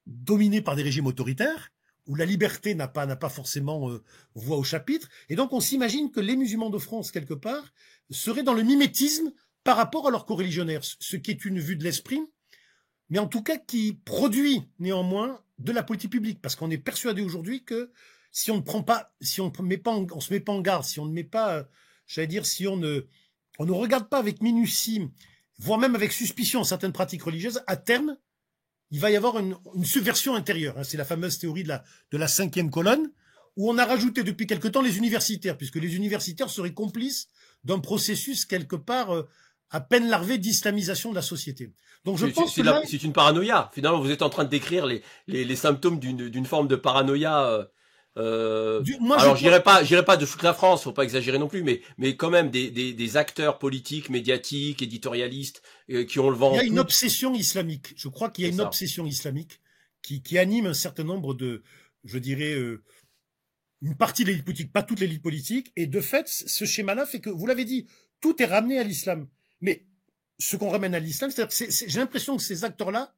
dominées par des régimes autoritaires, où la liberté n'a pas forcément voix au chapitre. Et donc on s'imagine que les musulmans de France, quelque part, seraient dans le mimétisme par rapport à leurs coreligionnaires, ce qui est une vue de l'esprit, mais en tout cas qui produit néanmoins de la politique publique, parce qu'on est persuadé aujourd'hui que si on ne prend pas, si on se met pas en garde, si on ne met pas, j'allais dire, si on ne regarde pas avec minutie, voire même avec suspicion certaines pratiques religieuses, à terme, il va y avoir une subversion intérieure. C'est la fameuse théorie de la 5e colonne, où on a rajouté depuis quelque temps les universitaires, puisque les universitaires seraient complices d'un processus quelque part à peine larvé d'islamisation de la société. Donc je pense que c'est une paranoïa. Finalement, vous êtes en train de décrire les symptômes d'une forme de paranoïa Moi, Alors j'irai pas de toute la France, faut pas exagérer non plus, mais quand même des acteurs politiques, médiatiques, éditorialistes qui ont le vent il y en a une poupe. obsession islamique. Je crois qu'il y a C'est une ça. obsession islamique qui anime un certain nombre de, je dirais, une partie de l'élite politique, pas toute l'élite politique. Et de fait, ce schéma-là fait que, vous l'avez dit, tout est ramené à l'islam. Mais ce qu'on ramène à l'islam, j'ai l'impression que ces acteurs-là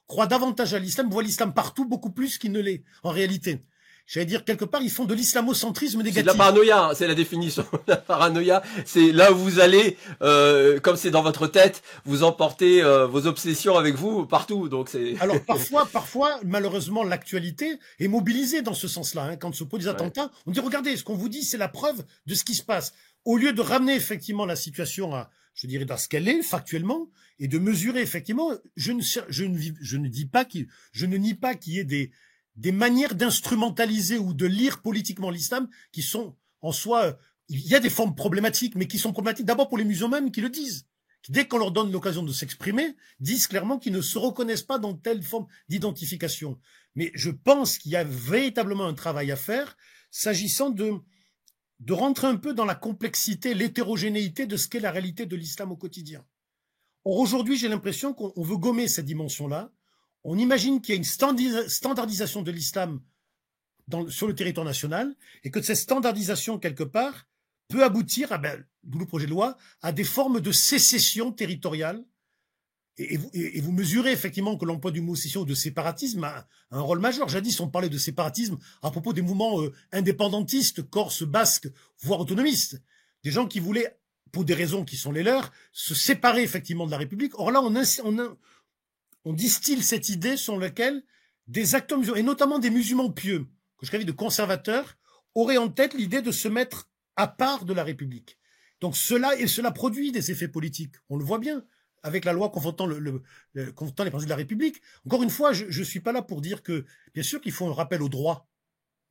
croient davantage à l'islam, voient l'islam partout beaucoup plus qu'il ne l'est en réalité. J'allais dire, quelque part, ils font de l'islamocentrisme C'est de la négatif. paranoïa, hein, c'est la définition. La paranoïa, c'est là où vous allez, comme c'est dans votre tête, vous emportez vos obsessions avec vous partout. Donc c'est. Alors parfois, malheureusement, l'actualité est mobilisée dans ce sens-là. Hein. Quand se produisent des Ouais. attentats, on dit regardez, ce qu'on vous dit, c'est la preuve de ce qui se passe. Au lieu de ramener effectivement la situation à, je dirais, dans ce qu'elle est factuellement, et de mesurer effectivement, je ne dis pas je ne nie pas qu'il y ait des manières d'instrumentaliser ou de lire politiquement l'islam qui sont en soi, il y a des formes problématiques, mais qui sont problématiques d'abord pour les musulmans même qui le disent. Qui, dès qu'on leur donne l'occasion de s'exprimer, disent clairement qu'ils ne se reconnaissent pas dans telle forme d'identification. Mais je pense qu'il y a véritablement un travail à faire s'agissant de rentrer un peu dans la complexité, l'hétérogénéité de ce qu'est la réalité de l'islam au quotidien. Or, aujourd'hui, j'ai l'impression qu'on veut gommer cette dimension-là. On imagine qu'il y a une standardisation de l'islam sur le territoire national et que cette standardisation, quelque part, peut aboutir, d'où le projet de loi, à des formes de sécession territoriale. Et vous mesurez effectivement que l'emploi du mot sécession ou de séparatisme a un rôle majeur. Jadis, on parlait de séparatisme à propos des mouvements indépendantistes, corses, basques, voire autonomistes. Des gens qui voulaient, pour des raisons qui sont les leurs, se séparer effectivement de la République. Or là, on distille cette idée selon laquelle des acteurs musulmans, et notamment des musulmans pieux, que je qualifie de conservateurs, auraient en tête l'idée de se mettre à part de la République. Donc cela produit des effets politiques. On le voit bien avec la loi confrontant confrontant les principes de la République. Encore une fois, je suis pas là pour dire que, bien sûr qu'il faut un rappel au droit,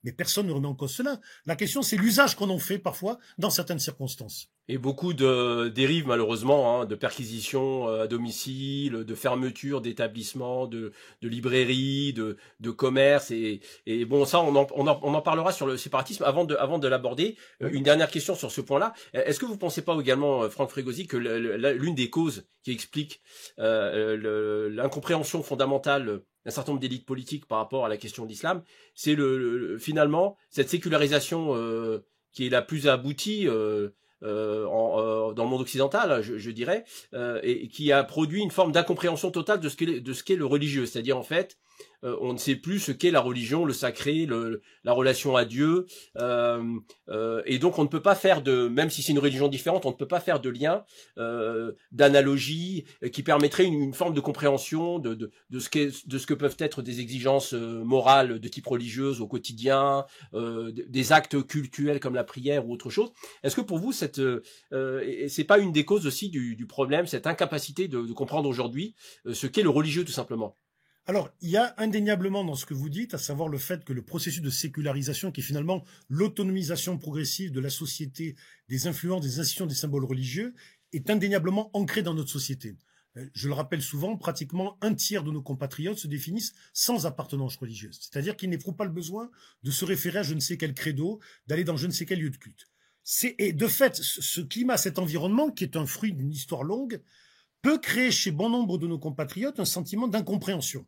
mais personne ne remet en cause cela. La question, c'est l'usage qu'on en fait parfois dans certaines circonstances. Et beaucoup de dérives malheureusement, hein, de perquisitions à domicile, de fermetures d'établissements, de librairies, de commerces et bon ça on en parlera sur le séparatisme avant de l'aborder. Oui. Une dernière question sur ce point-là. Est-ce que vous pensez pas également, Franck Frégosi, que l'une des causes qui explique l'incompréhension fondamentale d'un certain nombre d'élites politiques par rapport à la question de l'islam, c'est finalement cette sécularisation qui est la plus aboutie dans le monde occidental, je dirais, et qui a produit une forme d'incompréhension totale de ce qu'est le religieux. C'est-à-dire en fait, on ne sait plus ce qu'est la religion, le sacré, la relation à Dieu, et donc on ne peut pas faire même si c'est une religion différente, on ne peut pas faire de lien, d'analogie qui permettrait une forme de compréhension de ce que peuvent être des exigences morales de type religieuse au quotidien, des actes cultuels comme la prière ou autre chose. Est-ce que pour vous c'est pas une des causes aussi du problème, cette incapacité de comprendre aujourd'hui ce qu'est le religieux tout simplement? Alors, il y a indéniablement dans ce que vous dites, à savoir le fait que le processus de sécularisation, qui est finalement l'autonomisation progressive de la société, des influences, des institutions, des symboles religieux, est indéniablement ancré dans notre société. Je le rappelle souvent, pratiquement un tiers de nos compatriotes se définissent sans appartenance religieuse. C'est-à-dire qu'ils n'éprouvent pas le besoin de se référer à je ne sais quel credo, d'aller dans je ne sais quel lieu de culte. Et de fait, ce climat, cet environnement, qui est un fruit d'une histoire longue, peut créer chez bon nombre de nos compatriotes un sentiment d'incompréhension,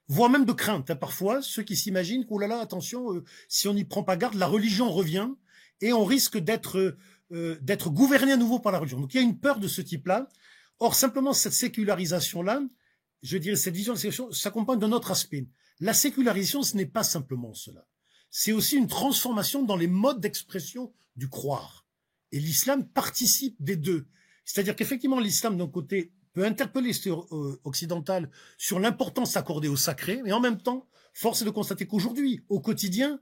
voire même de crainte. Hein, parfois, ceux qui s'imaginent qu'oh là là, attention, si on n'y prend pas garde, la religion revient et on risque d'être gouverné à nouveau par la religion. Donc il y a une peur de ce type-là. Or, simplement, cette sécularisation-là, je dirais, cette vision de la sécularisation s'accompagne d'un autre aspect. La sécularisation, ce n'est pas simplement cela. C'est aussi une transformation dans les modes d'expression du croire. Et l'islam participe des deux. C'est-à-dire qu'effectivement, l'islam, d'un côté, peut interpeller l'histoire occidentale sur l'importance accordée au sacré, mais en même temps, force est de constater qu'aujourd'hui, au quotidien,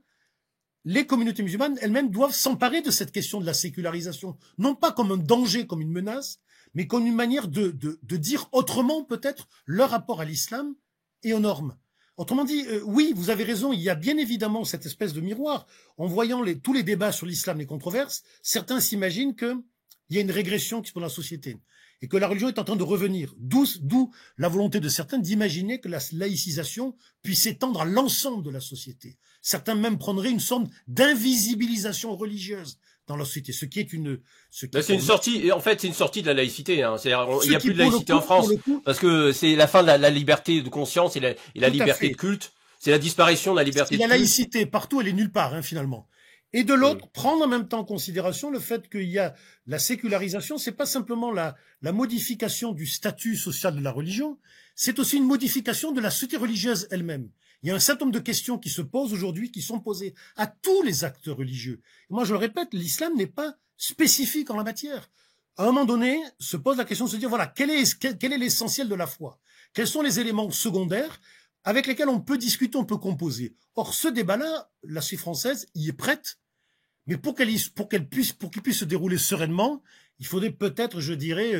les communautés musulmanes elles-mêmes doivent s'emparer de cette question de la sécularisation, non pas comme un danger, comme une menace, mais comme une manière de dire autrement peut-être leur rapport à l'islam et aux normes. Autrement dit, oui, vous avez raison, il y a bien évidemment cette espèce de miroir. En voyant tous les débats sur l'islam, les controverses, certains s'imaginent que il y a une régression qui se passe dans la société et que la religion est en train de revenir. D'où la volonté de certains d'imaginer que la laïcisation puisse s'étendre à l'ensemble de la société. Certains même prendraient une sorte d'invisibilisation religieuse dans la société, ce qui est une... C'est une sortie, en fait, c'est une sortie de la laïcité. Hein. Il n'y a plus de laïcité en France, parce que c'est la fin de la liberté de conscience et la liberté de culte. C'est la disparition de la liberté de culte. La laïcité, partout, elle est nulle part, hein, finalement. Et de l'autre, prendre en même temps en considération le fait qu'il y a la sécularisation, c'est pas simplement la modification du statut social de la religion, c'est aussi une modification de la société religieuse elle-même. Il y a un certain nombre de questions qui se posent aujourd'hui, qui sont posées à tous les actes religieux. Et moi, je le répète, l'islam n'est pas spécifique en la matière. À un moment donné, se pose la question de se dire, voilà, quel est l'essentiel de la foi? Quels sont les éléments secondaires avec lesquels on peut discuter, on peut composer? Or, ce débat-là, la société française y est prête. Mais pour qu'il puisse se dérouler sereinement, il faudrait peut-être, je dirais,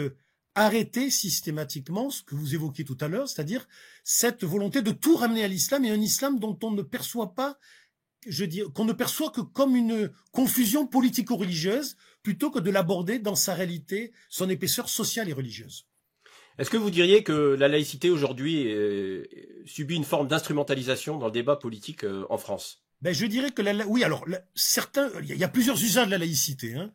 arrêter systématiquement ce que vous évoquiez tout à l'heure, c'est-à-dire cette volonté de tout ramener à l'islam, et un islam dont on ne perçoit pas, qu'on ne perçoit que comme une confusion politico-religieuse, plutôt que de l'aborder dans sa réalité, son épaisseur sociale et religieuse. Est-ce que vous diriez que la laïcité aujourd'hui subit une forme d'instrumentalisation dans le débat politique en France? Ben, je dirais que oui, alors, il y a plusieurs usages de la laïcité, hein.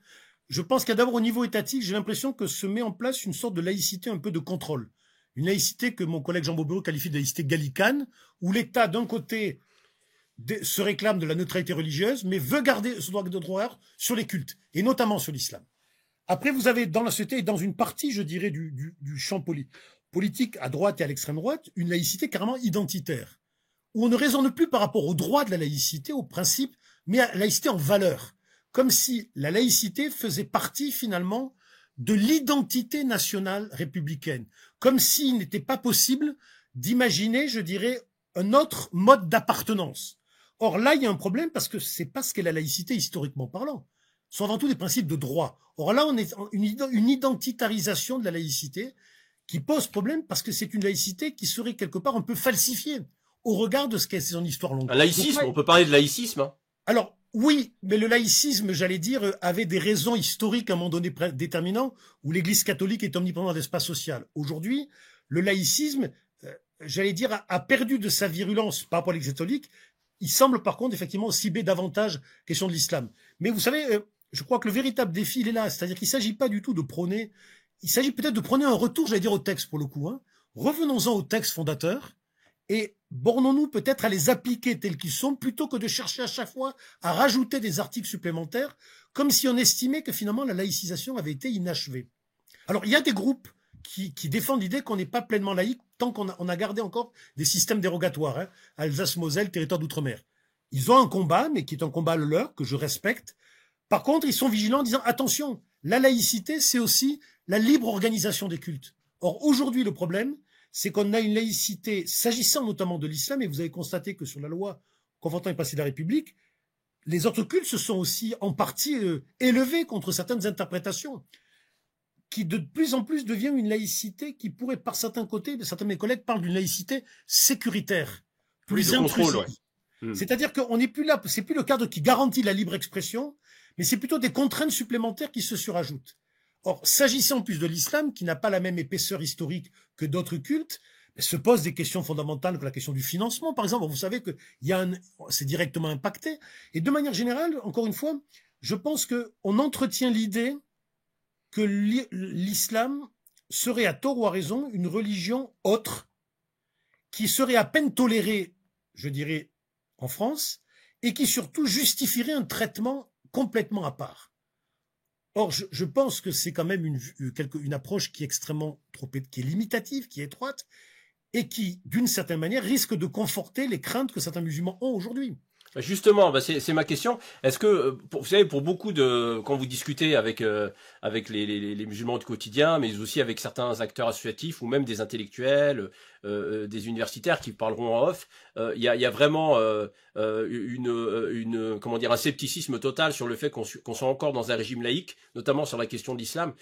Je pense qu'il y a d'abord au niveau étatique, j'ai l'impression que se met en place une sorte de laïcité un peu de contrôle. Une laïcité que mon collègue Jean Bobéo qualifie de laïcité gallicane, où l'État, d'un côté, se réclame de la neutralité religieuse, mais veut garder ce droit de droit sur les cultes, et notamment sur l'islam. Après, vous avez dans la société, et dans une partie, je dirais, du champ politique à droite et à l'extrême droite, une laïcité carrément identitaire, où on ne raisonne plus par rapport au droit de la laïcité, au principe, mais à la laïcité en valeur. Comme si la laïcité faisait partie, finalement, de l'identité nationale républicaine. Comme s'il n'était pas possible d'imaginer, je dirais, un autre mode d'appartenance. Or, là, il y a un problème parce que c'est pas ce qu'est la laïcité historiquement parlant. Ce sont avant tout des principes de droit. Or là, on est une identitarisation de la laïcité qui pose problème parce que c'est une laïcité qui serait quelque part un peu falsifiée au regard de ce qu'est son histoire longue. Un laïcisme, on peut parler de laïcisme. Hein. Alors, oui, mais le laïcisme, j'allais dire, avait des raisons historiques à un moment donné déterminant où l'Église catholique est omniprésente dans l'espace social. Aujourd'hui, le laïcisme, j'allais dire, a perdu de sa virulence par rapport à l'Église catholique. Il semble par contre effectivement cibler davantage la question de l'islam. Mais vous savez, je crois que le véritable défi, il est là. C'est-à-dire qu'il ne s'agit pas du tout de prôner, il s'agit peut-être de prôner un retour, j'allais dire, au texte pour le coup. Hein. Revenons-en au texte fondateur et bornons-nous peut-être à les appliquer tels qu'ils sont plutôt que de chercher à chaque fois à rajouter des articles supplémentaires comme si on estimait que finalement la laïcisation avait été inachevée. Alors, il y a des groupes qui défendent l'idée qu'on n'est pas pleinement laïque tant qu'on a gardé encore des systèmes dérogatoires, hein, Alsace-Moselle, territoire d'outre-mer. Ils ont un combat, mais qui est un combat le leur, que je respecte. Par contre, ils sont vigilants en disant, attention, la laïcité, c'est aussi la libre organisation des cultes. Or, aujourd'hui, le problème, c'est qu'on a une laïcité, s'agissant notamment de l'islam, et vous avez constaté que sur la loi confortant les principes de la République, les autres cultes se sont aussi en partie élevés contre certaines interprétations, qui de plus en plus devient une laïcité qui pourrait, par certains côtés, certains de mes collègues parlent d'une laïcité sécuritaire, plus intrusive. Ouais. C'est-à-dire qu'on n'est plus là, c'est plus le cadre qui garantit la libre expression, mais c'est plutôt des contraintes supplémentaires qui se surajoutent. Or, s'agissant plus de l'islam, qui n'a pas la même épaisseur historique que d'autres cultes, se posent des questions fondamentales comme la question du financement, par exemple. Vous savez que c'est directement impacté. Et de manière générale, encore une fois, je pense qu'on entretient l'idée que l'islam serait à tort ou à raison une religion autre qui serait à peine tolérée, je dirais, en France, et qui surtout justifierait un traitement complètement à part. Or, je pense que c'est quand même une approche qui est extrêmement qui est limitative, qui est étroite, et qui, d'une certaine manière, risque de conforter les craintes que certains musulmans ont aujourd'hui. Justement, c'est ma question. Est-ce que, vous savez, pour beaucoup quand vous discutez avec les musulmans du quotidien, mais aussi avec certains acteurs associatifs ou même des intellectuels, des universitaires qui parleront en off, il y a vraiment comment dire, un scepticisme total sur le fait qu'on soit encore dans un régime laïque, notamment sur la question de l'islam,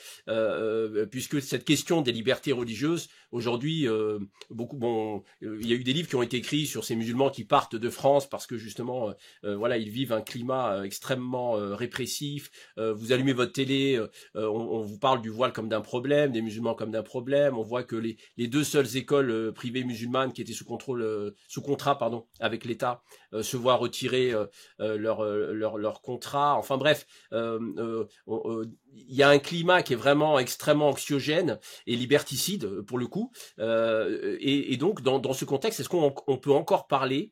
puisque cette question des libertés religieuses aujourd'hui, il y a eu des livres qui ont été écrits sur ces musulmans qui partent de France parce que justement effectivement, voilà, ils vivent un climat extrêmement répressif. Vous allumez votre télé, on vous parle du voile comme d'un problème, des musulmans comme d'un problème. On voit que les deux seules écoles privées musulmanes qui étaient sous contrat, pardon, avec l'État, se voient retirer leur contrat. Enfin bref, il y a un climat qui est vraiment extrêmement anxiogène et liberticide pour le coup. Et donc dans ce contexte, est-ce qu'on peut encore parler,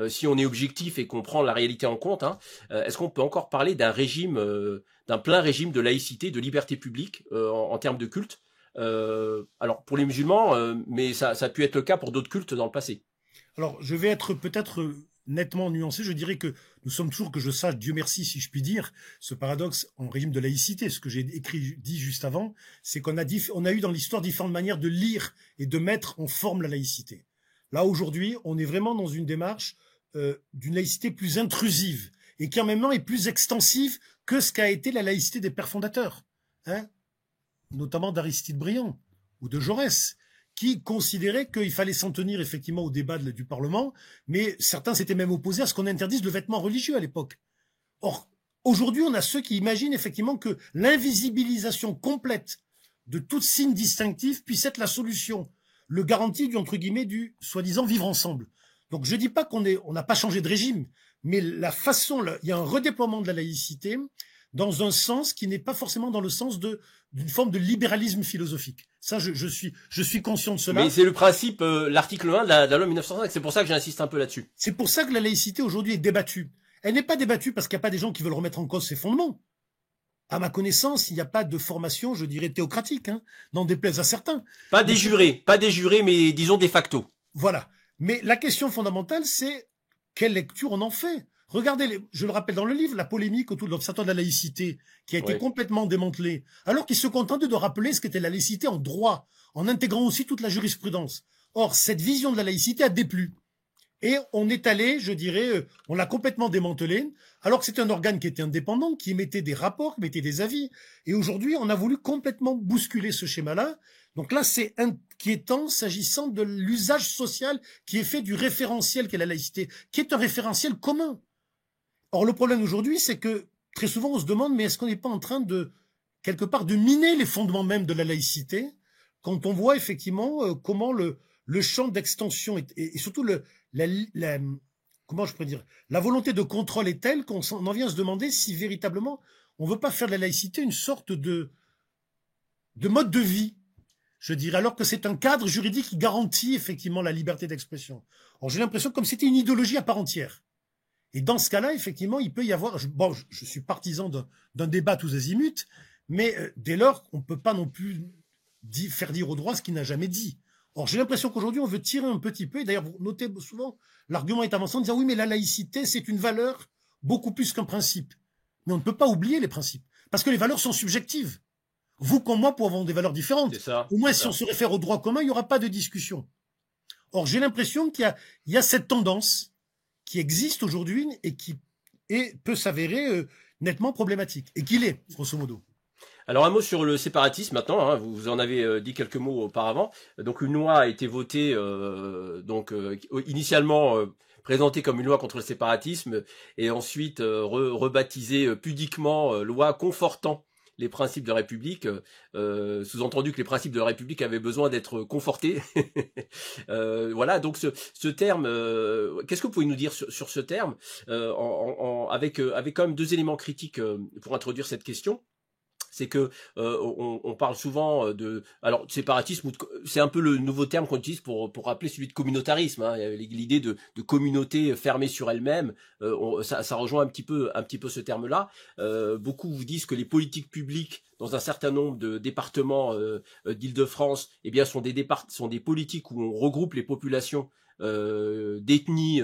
si on est objectif et qu'on prend la réalité en compte, hein, est-ce qu'on peut encore parler d'un régime, d'un plein régime de laïcité, de liberté publique en termes de culte? Alors pour les musulmans, mais ça a pu être le cas pour d'autres cultes dans le passé. Alors, je vais être peut-être nettement nuancé. Je dirais que nous sommes toujours, que je sache, Dieu merci, si je puis dire, ce paradoxe en régime de laïcité. Ce que j'ai dit juste avant, c'est qu'on a eu dans l'histoire différentes manières de lire et de mettre en forme la laïcité. Là, aujourd'hui, on est vraiment dans une démarche d'une laïcité plus intrusive et qui en même temps est plus extensive que ce qu'a été la laïcité des pères fondateurs, hein, notamment d'Aristide Briand ou de Jaurès, qui considéraient qu'il fallait s'en tenir effectivement au débat du Parlement, mais certains s'étaient même opposés à ce qu'on interdise le vêtement religieux à l'époque. Or, aujourd'hui, on a ceux qui imaginent effectivement que l'invisibilisation complète de tout signe distinctif puisse être la solution, le garantie du, entre guillemets, du soi-disant vivre ensemble. Donc je dis pas qu'on n'a pas changé de régime, mais la façon, il y a un redéploiement de la laïcité dans un sens qui n'est pas forcément dans le sens d'une forme de libéralisme philosophique. Ça, je suis conscient de cela. Mais c'est le principe, l'article 1 de la loi 1905, c'est pour ça que j'insiste un peu là-dessus. C'est pour ça que la laïcité aujourd'hui est débattue. Elle n'est pas débattue parce qu'il n'y a pas des gens qui veulent remettre en cause ses fondements. À ma connaissance, il n'y a pas de formation, je dirais, théocratique, hein, n'en déplaise à certains. Pas des jurés, mais disons de facto. Voilà. Mais la question fondamentale, c'est quelle lecture on en fait. Regardez, je le rappelle dans le livre, la polémique autour de l'Observatoire de la laïcité, qui a été complètement démantelée, alors qu'il se contentait de rappeler ce qu'était la laïcité en droit, en intégrant aussi toute la jurisprudence. Or, cette vision de la laïcité a déplu. Et on est allé, je dirais, on l'a complètement démantelé, alors que c'était un organe qui était indépendant, qui émettait des rapports, qui émettait des avis. Et aujourd'hui, on a voulu complètement bousculer ce schéma-là. Donc là, c'est inquiétant s'agissant de l'usage social qui est fait du référentiel qu'est la laïcité, qui est un référentiel commun. Or, le problème aujourd'hui, c'est que très souvent, on se demande, mais est-ce qu'on n'est pas en train de, quelque part, de miner les fondements même de la laïcité, quand on voit effectivement comment le champ d'extension et surtout comment je pourrais dire, la volonté de contrôle est telle qu'on en vient à se demander si véritablement on ne veut pas faire de la laïcité une sorte de mode de vie, je dirais, alors que c'est un cadre juridique qui garantit effectivement la liberté d'expression. Or, j'ai l'impression comme c'était une idéologie à part entière. Et dans ce cas-là, effectivement, il peut y avoir... je suis partisan d'un débat tous azimuts, mais dès lors, on ne peut pas non plus faire dire au droit ce qu'il n'a jamais dit. Or, j'ai l'impression qu'aujourd'hui, on veut tirer un petit peu, et d'ailleurs, vous notez souvent, l'argument est avancé en disant, oui, mais la laïcité, c'est une valeur beaucoup plus qu'un principe. Mais on ne peut pas oublier les principes, parce que les valeurs sont subjectives. Vous comme moi pouvons avoir des valeurs différentes. C'est ça, au moins, si on se réfère au droit commun, il n'y aura pas de discussion. Or, j'ai l'impression qu'il y a cette tendance qui existe aujourd'hui et qui peut s'avérer nettement problématique, et qu'il est, grosso modo. Alors un mot sur le séparatisme maintenant, hein, vous en avez dit quelques mots auparavant. Donc une loi a été votée, initialement présentée comme une loi contre le séparatisme, et ensuite rebaptisée pudiquement loi confortant les principes de la République, sous-entendu que les principes de la République avaient besoin d'être confortés. Voilà, donc ce terme, qu'est-ce que vous pouvez nous dire sur ce terme, avec quand même deux éléments critiques pour introduire cette question. C'est que on parle souvent alors séparatisme, c'est un peu le nouveau terme qu'on utilise pour rappeler celui de communautarisme, hein. L'idée de communauté fermée sur elle-même, ça rejoint un petit peu ce terme-là. Beaucoup vous disent que les politiques publiques dans un certain nombre de départements d'Île-de-France, eh bien sont des politiques où on regroupe les populations d'ethnie,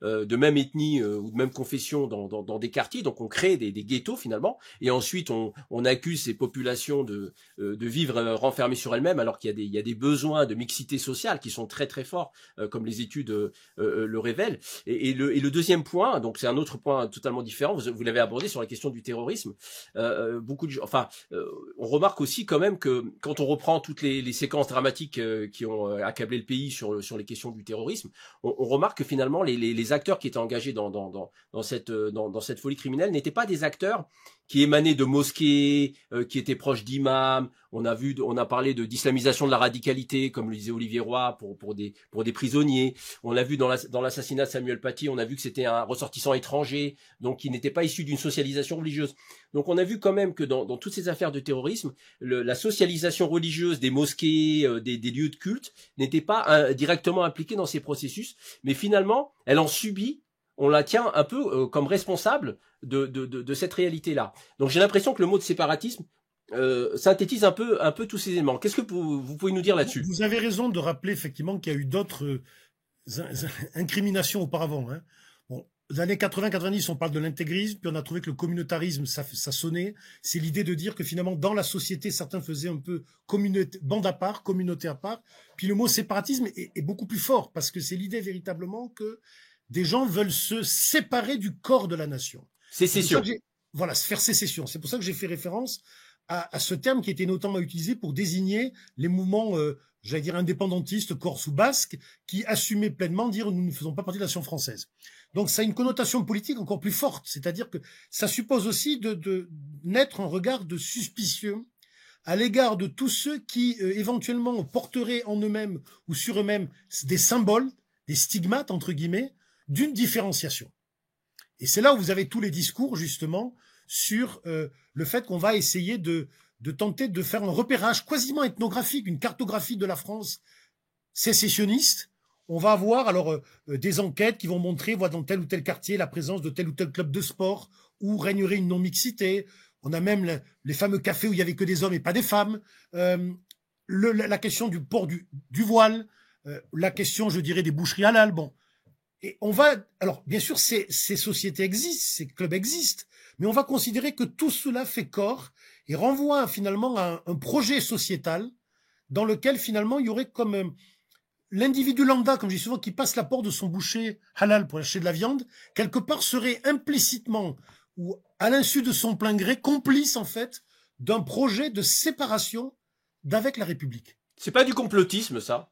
de même ethnie ou de même confession dans des quartiers, donc on crée des ghettos finalement, et ensuite on accuse ces populations de vivre renfermées sur elles-mêmes, alors qu'il y a des besoins de mixité sociale qui sont très très forts, comme les études le révèlent. Et le deuxième point, donc c'est un autre point totalement différent, vous l'avez abordé sur la question du terrorisme. On remarque aussi quand même que quand on reprend toutes les séquences dramatiques qui ont accablé le pays sur les questions du terrorisme, terrorisme, on remarque que finalement les acteurs qui étaient engagés dans cette folie criminelle n'étaient pas des acteurs qui émanaient de mosquées, qui étaient proches d'imams. On a parlé d'islamisation de la radicalité, comme le disait Olivier Roy, pour des prisonniers. On l'a vu dans l'assassinat de Samuel Paty, on a vu que c'était un ressortissant étranger, donc qui n'était pas issu d'une socialisation religieuse. Donc on a vu quand même que dans toutes ces affaires de terrorisme, la socialisation religieuse des mosquées, des lieux de culte, n'était pas directement impliquée dans ces processus, mais finalement, elle en subit. On la tient un peu comme responsable de cette réalité-là. Donc j'ai l'impression que le mot de séparatisme synthétise un peu tous ces éléments. Qu'est-ce que vous pouvez nous dire là-dessus? Vous avez raison de rappeler effectivement qu'il y a eu d'autres incriminations auparavant. Hein. Bon, les années 80-90, on parle de l'intégrisme, puis on a trouvé que le communautarisme, ça sonnait. C'est l'idée de dire que finalement, dans la société, certains faisaient un peu bande à part, communauté à part. Puis le mot séparatisme est beaucoup plus fort, parce que c'est l'idée véritablement que des gens veulent se séparer du corps de la nation. Sécession. Voilà, faire sécession. C'est pour ça que j'ai fait référence à ce terme qui était notamment utilisé pour désigner les mouvements, j'allais dire indépendantistes, corse ou basque, qui assumaient pleinement dire nous ne faisons pas partie de la nation française. Donc ça a une connotation politique encore plus forte, c'est-à-dire que ça suppose aussi de naître un regard de suspicieux à l'égard de tous ceux qui éventuellement porteraient en eux-mêmes ou sur eux-mêmes des symboles, des stigmates entre guillemets, d'une différenciation. Et c'est là où vous avez tous les discours, justement, sur le fait qu'on va essayer de tenter de faire un repérage quasiment ethnographique, une cartographie de la France sécessionniste. On va avoir alors des enquêtes qui vont montrer, voilà, dans tel ou tel quartier, la présence de tel ou tel club de sport où régnerait une non-mixité. On a même les fameux cafés où il y avait que des hommes et pas des femmes. La question du port du voile, la question, je dirais, des boucheries halal. Bon. Et on va, alors bien sûr, ces sociétés existent, ces clubs existent, mais on va considérer que tout cela fait corps et renvoie finalement à un projet sociétal dans lequel finalement il y aurait comme l'individu lambda, comme je dis souvent, qui passe la porte de son boucher halal pour acheter de la viande, quelque part serait implicitement ou à l'insu de son plein gré complice en fait d'un projet de séparation d'avec la République. C'est pas du complotisme, ça?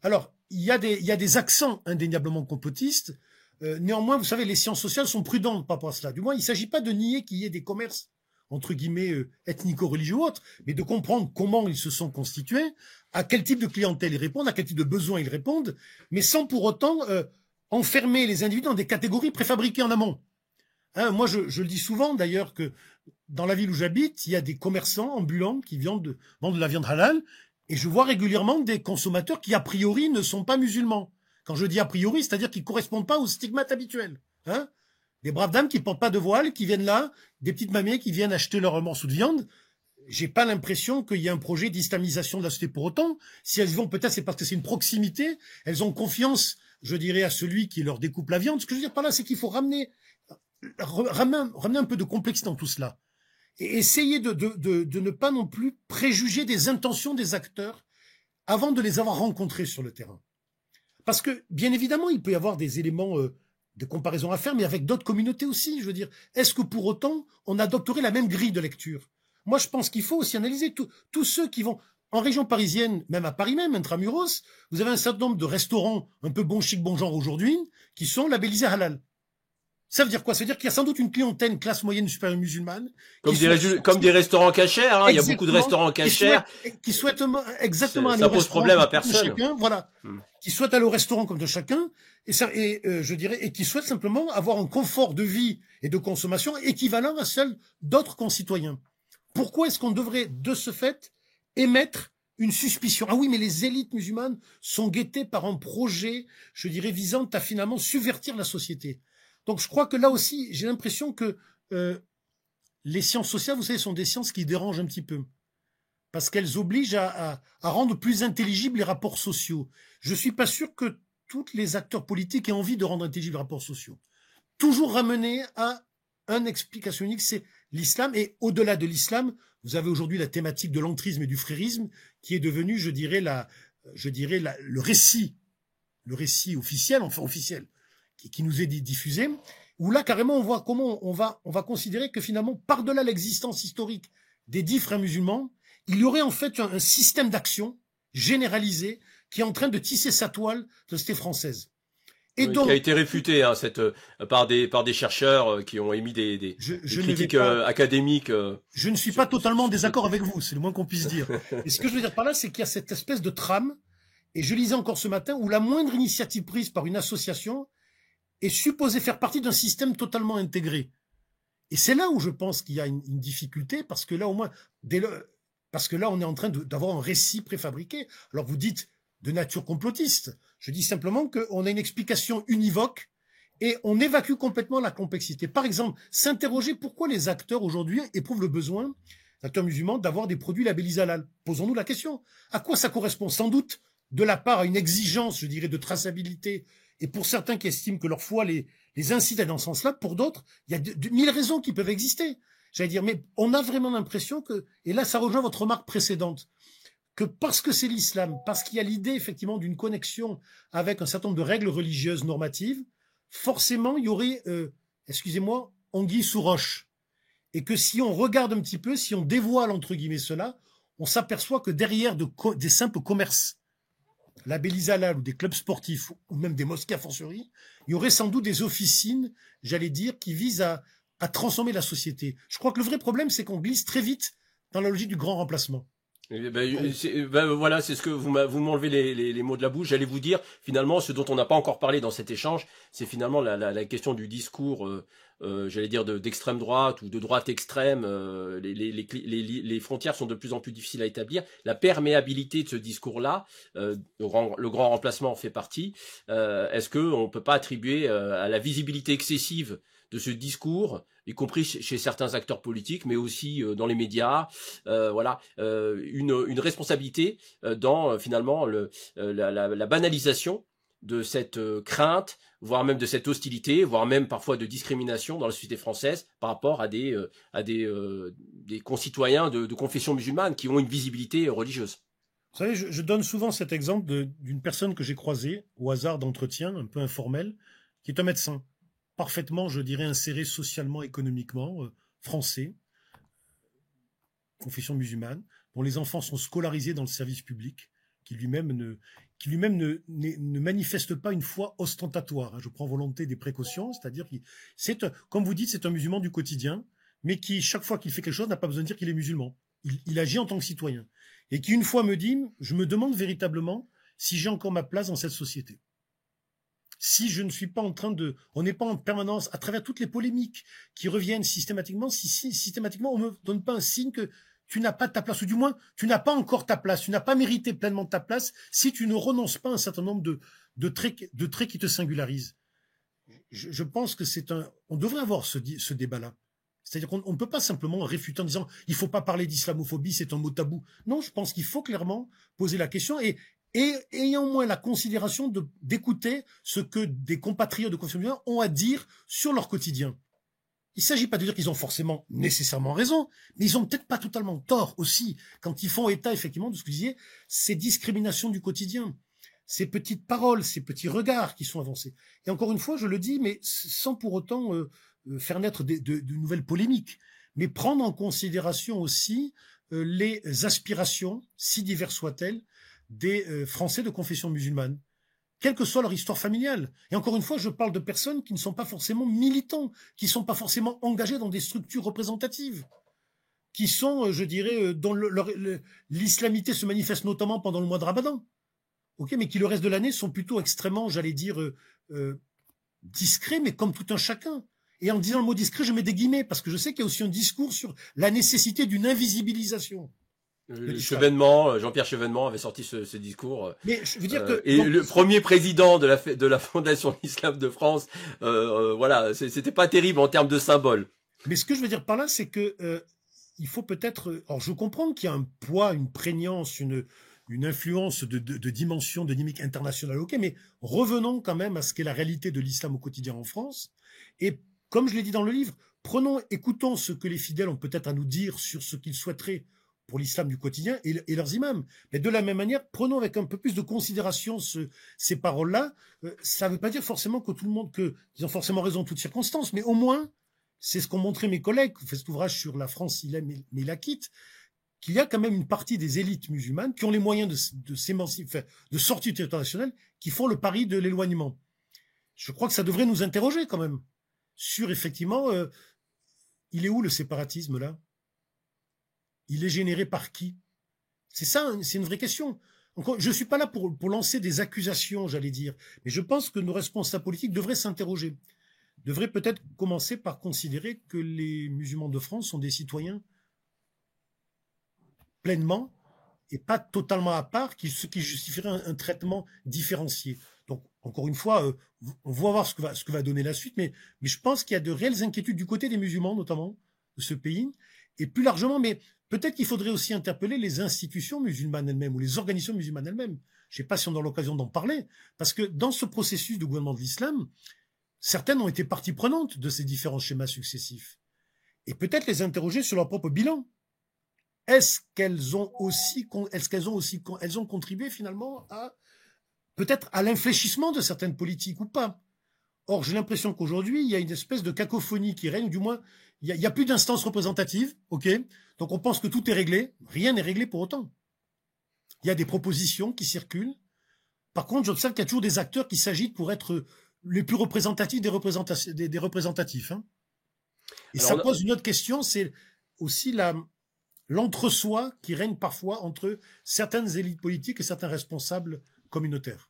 Alors, il y a des accents indéniablement complotistes. Néanmoins, vous savez, les sciences sociales sont prudentes par rapport à cela. Du moins, il ne s'agit pas de nier qu'il y ait des commerces, entre guillemets, ethnico-religieux ou autres, mais de comprendre comment ils se sont constitués, à quel type de clientèle ils répondent, à quel type de besoins ils répondent, mais sans pour autant enfermer les individus dans des catégories préfabriquées en amont. Hein, moi, je le dis souvent, d'ailleurs, que dans la ville où j'habite, il y a des commerçants ambulants qui vendent de la viande halal, et je vois régulièrement des consommateurs qui, a priori, ne sont pas musulmans. Quand je dis a priori, c'est-à-dire qu'ils ne correspondent pas aux stigmates habituels. Hein, des braves dames qui ne portent pas de voile, qui viennent là, des petites mamies qui viennent acheter leur morceau de viande. J'ai pas l'impression qu'il y ait un projet d'islamisation de la société pour autant. Si elles vont, peut-être c'est parce que c'est une proximité. Elles ont confiance, je dirais, à celui qui leur découpe la viande. Ce que je veux dire par là, c'est qu'il faut ramener un peu de complexité dans tout cela. Et essayer de ne pas non plus préjuger des intentions des acteurs avant de les avoir rencontrés sur le terrain. Parce que, bien évidemment, il peut y avoir des éléments de comparaison à faire, mais avec d'autres communautés aussi. Je veux dire, est-ce que pour autant, on adopterait la même grille de lecture? Moi, je pense qu'il faut aussi analyser tous ceux qui vont... En région parisienne, même à Paris même, intramuros, vous avez un certain nombre de restaurants un peu bon chic, bon genre aujourd'hui, qui sont labellisés halal. Ça veut dire quoi? Ça veut dire qu'il y a sans doute une clientèle, classe moyenne supérieure musulmane. Comme des restaurants cachers, hein. Il y a beaucoup de restaurants cachers. Qui souhaitent exactement ça pose problème à personne. Chacun, voilà. Qui souhaitent aller au restaurant comme de chacun, je dirais, et qui souhaitent simplement avoir un confort de vie et de consommation équivalent à celle d'autres concitoyens. Pourquoi est-ce qu'on devrait, de ce fait, émettre une suspicion? Ah oui, mais les élites musulmanes sont guettées par un projet, je dirais, visant à finalement subvertir la société. Donc je crois que là aussi, j'ai l'impression que les sciences sociales, vous savez, sont des sciences qui dérangent un petit peu. Parce qu'elles obligent à rendre plus intelligibles les rapports sociaux. Je suis pas sûr que tous les acteurs politiques aient envie de rendre intelligibles les rapports sociaux. Toujours ramener à une explication unique, c'est l'islam. Et au-delà de l'islam, vous avez aujourd'hui la thématique de l'entrisme et du frérisme qui est devenu, je dirais, le récit officiel, enfin officiel, qui nous est diffusé, où là, carrément, on voit comment on va considérer que finalement, par-delà l'existence historique des 10 frères musulmans, il y aurait en fait un système d'action généralisé qui est en train de tisser sa toile de société française. Et oui, donc, qui a été réfuté hein, par des chercheurs qui ont émis des critiques académiques. Je ne suis pas totalement en désaccord avec vous, c'est le moins qu'on puisse dire. Et ce que je veux dire par là, c'est qu'il y a cette espèce de trame, et je lisais encore ce matin, où la moindre initiative prise par une association est supposée faire partie d'un système totalement intégré. Et c'est là où je pense qu'il y a une difficulté, parce que là, au moins, parce que là, on est en train d'avoir un récit préfabriqué. Alors vous dites de nature complotiste. Je dis simplement qu'on a une explication univoque et on évacue complètement la complexité. Par exemple, s'interroger pourquoi les acteurs aujourd'hui éprouvent le besoin, les acteurs musulmans, d'avoir des produits labellisés halal. Posons-nous la question. À quoi ça correspond? Sans doute de la part à une exigence, je dirais, de traçabilité. Et pour certains qui estiment que leur foi les incite à aller dans ce sens-là, pour d'autres, il y a mille raisons qui peuvent exister. J'allais dire, mais on a vraiment l'impression que, et là ça rejoint votre remarque précédente, que parce que c'est l'islam, parce qu'il y a l'idée effectivement d'une connexion avec un certain nombre de règles religieuses normatives, forcément il y aurait, excusez-moi, anguille sous roche. Et que si on regarde un petit peu, si on dévoile entre guillemets cela, on s'aperçoit que derrière des simples commerces, labellisés halal ou des clubs sportifs ou même des mosquées a fortiori, il y aurait sans doute des officines, j'allais dire, qui visent à transformer la société. Je crois que le vrai problème, c'est qu'on glisse très vite dans la logique du grand remplacement. Voilà, c'est ce que vous m'enlevez les mots de la bouche. J'allais vous dire, finalement, ce dont on n'a pas encore parlé dans cet échange, c'est finalement la question du discours, j'allais dire d'extrême droite ou de droite extrême. Les frontières sont de plus en plus difficiles à établir. La perméabilité de ce discours-là, le grand remplacement en fait partie. Est-ce que on peut pas attribuer à la visibilité excessive de ce discours, y compris chez certains acteurs politiques, mais aussi dans les médias, une responsabilité dans finalement la banalisation de cette crainte, voire même de cette hostilité, voire même parfois de discrimination dans la société française par rapport à des concitoyens de confession musulmane qui ont une visibilité religieuse. Vous savez, je donne souvent cet exemple d'une personne que j'ai croisée au hasard d'entretien, un peu informel, qui est un médecin, parfaitement, je dirais, inséré socialement, économiquement, français, confession musulmane, dont les enfants sont scolarisés dans le service public, qui lui-même ne manifeste pas une foi ostentatoire. Je prends volonté des précautions, c'est-à-dire comme vous dites, c'est un musulman du quotidien, mais qui, chaque fois qu'il fait quelque chose, n'a pas besoin de dire qu'il est musulman. Il agit en tant que citoyen. Et qui, une fois, me dit, je me demande véritablement si j'ai encore ma place dans cette société. Si je ne suis pas en train on n'est pas en permanence, à travers toutes les polémiques qui reviennent systématiquement, si systématiquement on me donne pas un signe que tu n'as pas ta place, ou du moins, tu n'as pas encore ta place, tu n'as pas mérité pleinement ta place, si tu ne renonces pas à un certain nombre de traits qui te singularisent. Je pense que on devrait avoir ce débat-là. C'est-à-dire qu'on ne peut pas simplement réfuter en disant, il faut pas parler d'islamophobie, c'est un mot tabou. Non, je pense qu'il faut clairement poser la question et ayant au moins la considération d'écouter ce que des compatriotes de confession musulmane ont à dire sur leur quotidien. Il ne s'agit pas de dire qu'ils ont forcément nécessairement raison, mais ils ont peut-être pas totalement tort aussi quand ils font état effectivement de ce que vous disiez, ces discriminations du quotidien, ces petites paroles, ces petits regards qui sont avancés. Et encore une fois, je le dis, mais sans pour autant faire naître de nouvelles polémiques, mais prendre en considération aussi les aspirations, si diverses soient-elles, des Français de confession musulmane, quelle que soit leur histoire familiale. Et encore une fois, je parle de personnes qui ne sont pas forcément militants, qui ne sont pas forcément engagés dans des structures représentatives, qui sont, je dirais, dont l'islamité se manifeste notamment pendant le mois de Ramadan, mais qui le reste de l'année sont plutôt extrêmement, j'allais dire, discrets, mais comme tout un chacun. Et en disant le mot discret, je mets des guillemets, parce que je sais qu'il y a aussi un discours sur la nécessité d'une invisibilisation. Jean-Pierre Chevènement avait sorti ce discours. Mais je veux dire que le premier président de la Fondation Islam de France, c'était pas terrible en termes de symbole. Mais ce que je veux dire par là, c'est que il faut peut-être. Alors, je comprends qu'il y a un poids, une prégnance, une influence de dimension, de dynamique internationale. Ok, mais revenons quand même à ce qu'est la réalité de l'islam au quotidien en France. Et comme je l'ai dit dans le livre, écoutons ce que les fidèles ont peut-être à nous dire sur ce qu'ils souhaiteraient pour l'islam du quotidien et leurs imams. Mais de la même manière, prenons avec un peu plus de considération ces paroles-là. Ça ne veut pas dire forcément que tout le monde, qu'ils ont forcément raison en toutes circonstances, mais au moins, c'est ce qu'ont montré mes collègues, qui ont fait cet ouvrage sur la France, mais il la quitte, qu'il y a quand même une partie des élites musulmanes qui ont les moyens de s'émanciper, enfin, de sortir du territoire national, qui font le pari de l'éloignement. Je crois que ça devrait nous interroger quand même sur, effectivement, il est où le séparatisme là? Il est généré par qui? C'est ça, c'est une vraie question. Encore, je ne suis pas là pour lancer des accusations, j'allais dire, mais je pense que nos responsables politiques devraient s'interroger, devraient peut-être commencer par considérer que les musulmans de France sont des citoyens pleinement et pas totalement à part, ce qui justifierait un traitement différencié. Donc, encore une fois, on va voir ce que va donner la suite, mais je pense qu'il y a de réelles inquiétudes du côté des musulmans, notamment, de ce pays, et plus largement, mais peut-être qu'il faudrait aussi interpeller les institutions musulmanes elles-mêmes ou les organisations musulmanes elles-mêmes. Je ne sais pas si on a l'occasion d'en parler, parce que dans ce processus de gouvernement de l'islam, certaines ont été partie prenante de ces différents schémas successifs. Et peut-être les interroger sur leur propre bilan. Est-ce qu'elles ont contribué finalement à peut-être à l'infléchissement de certaines politiques ou pas? Or, j'ai l'impression qu'aujourd'hui, il y a une espèce de cacophonie qui règne, ou du moins, il y a plus d'instances représentatives, ok? Donc on pense que tout est réglé. Rien n'est réglé pour autant. Il y a des propositions qui circulent. Par contre, j'observe qu'il y a toujours des acteurs qui s'agitent pour être les plus représentatifs des représentatifs. Hein. Et alors, ça pose une autre question, c'est aussi l'entre-soi qui règne parfois entre certaines élites politiques et certains responsables communautaires.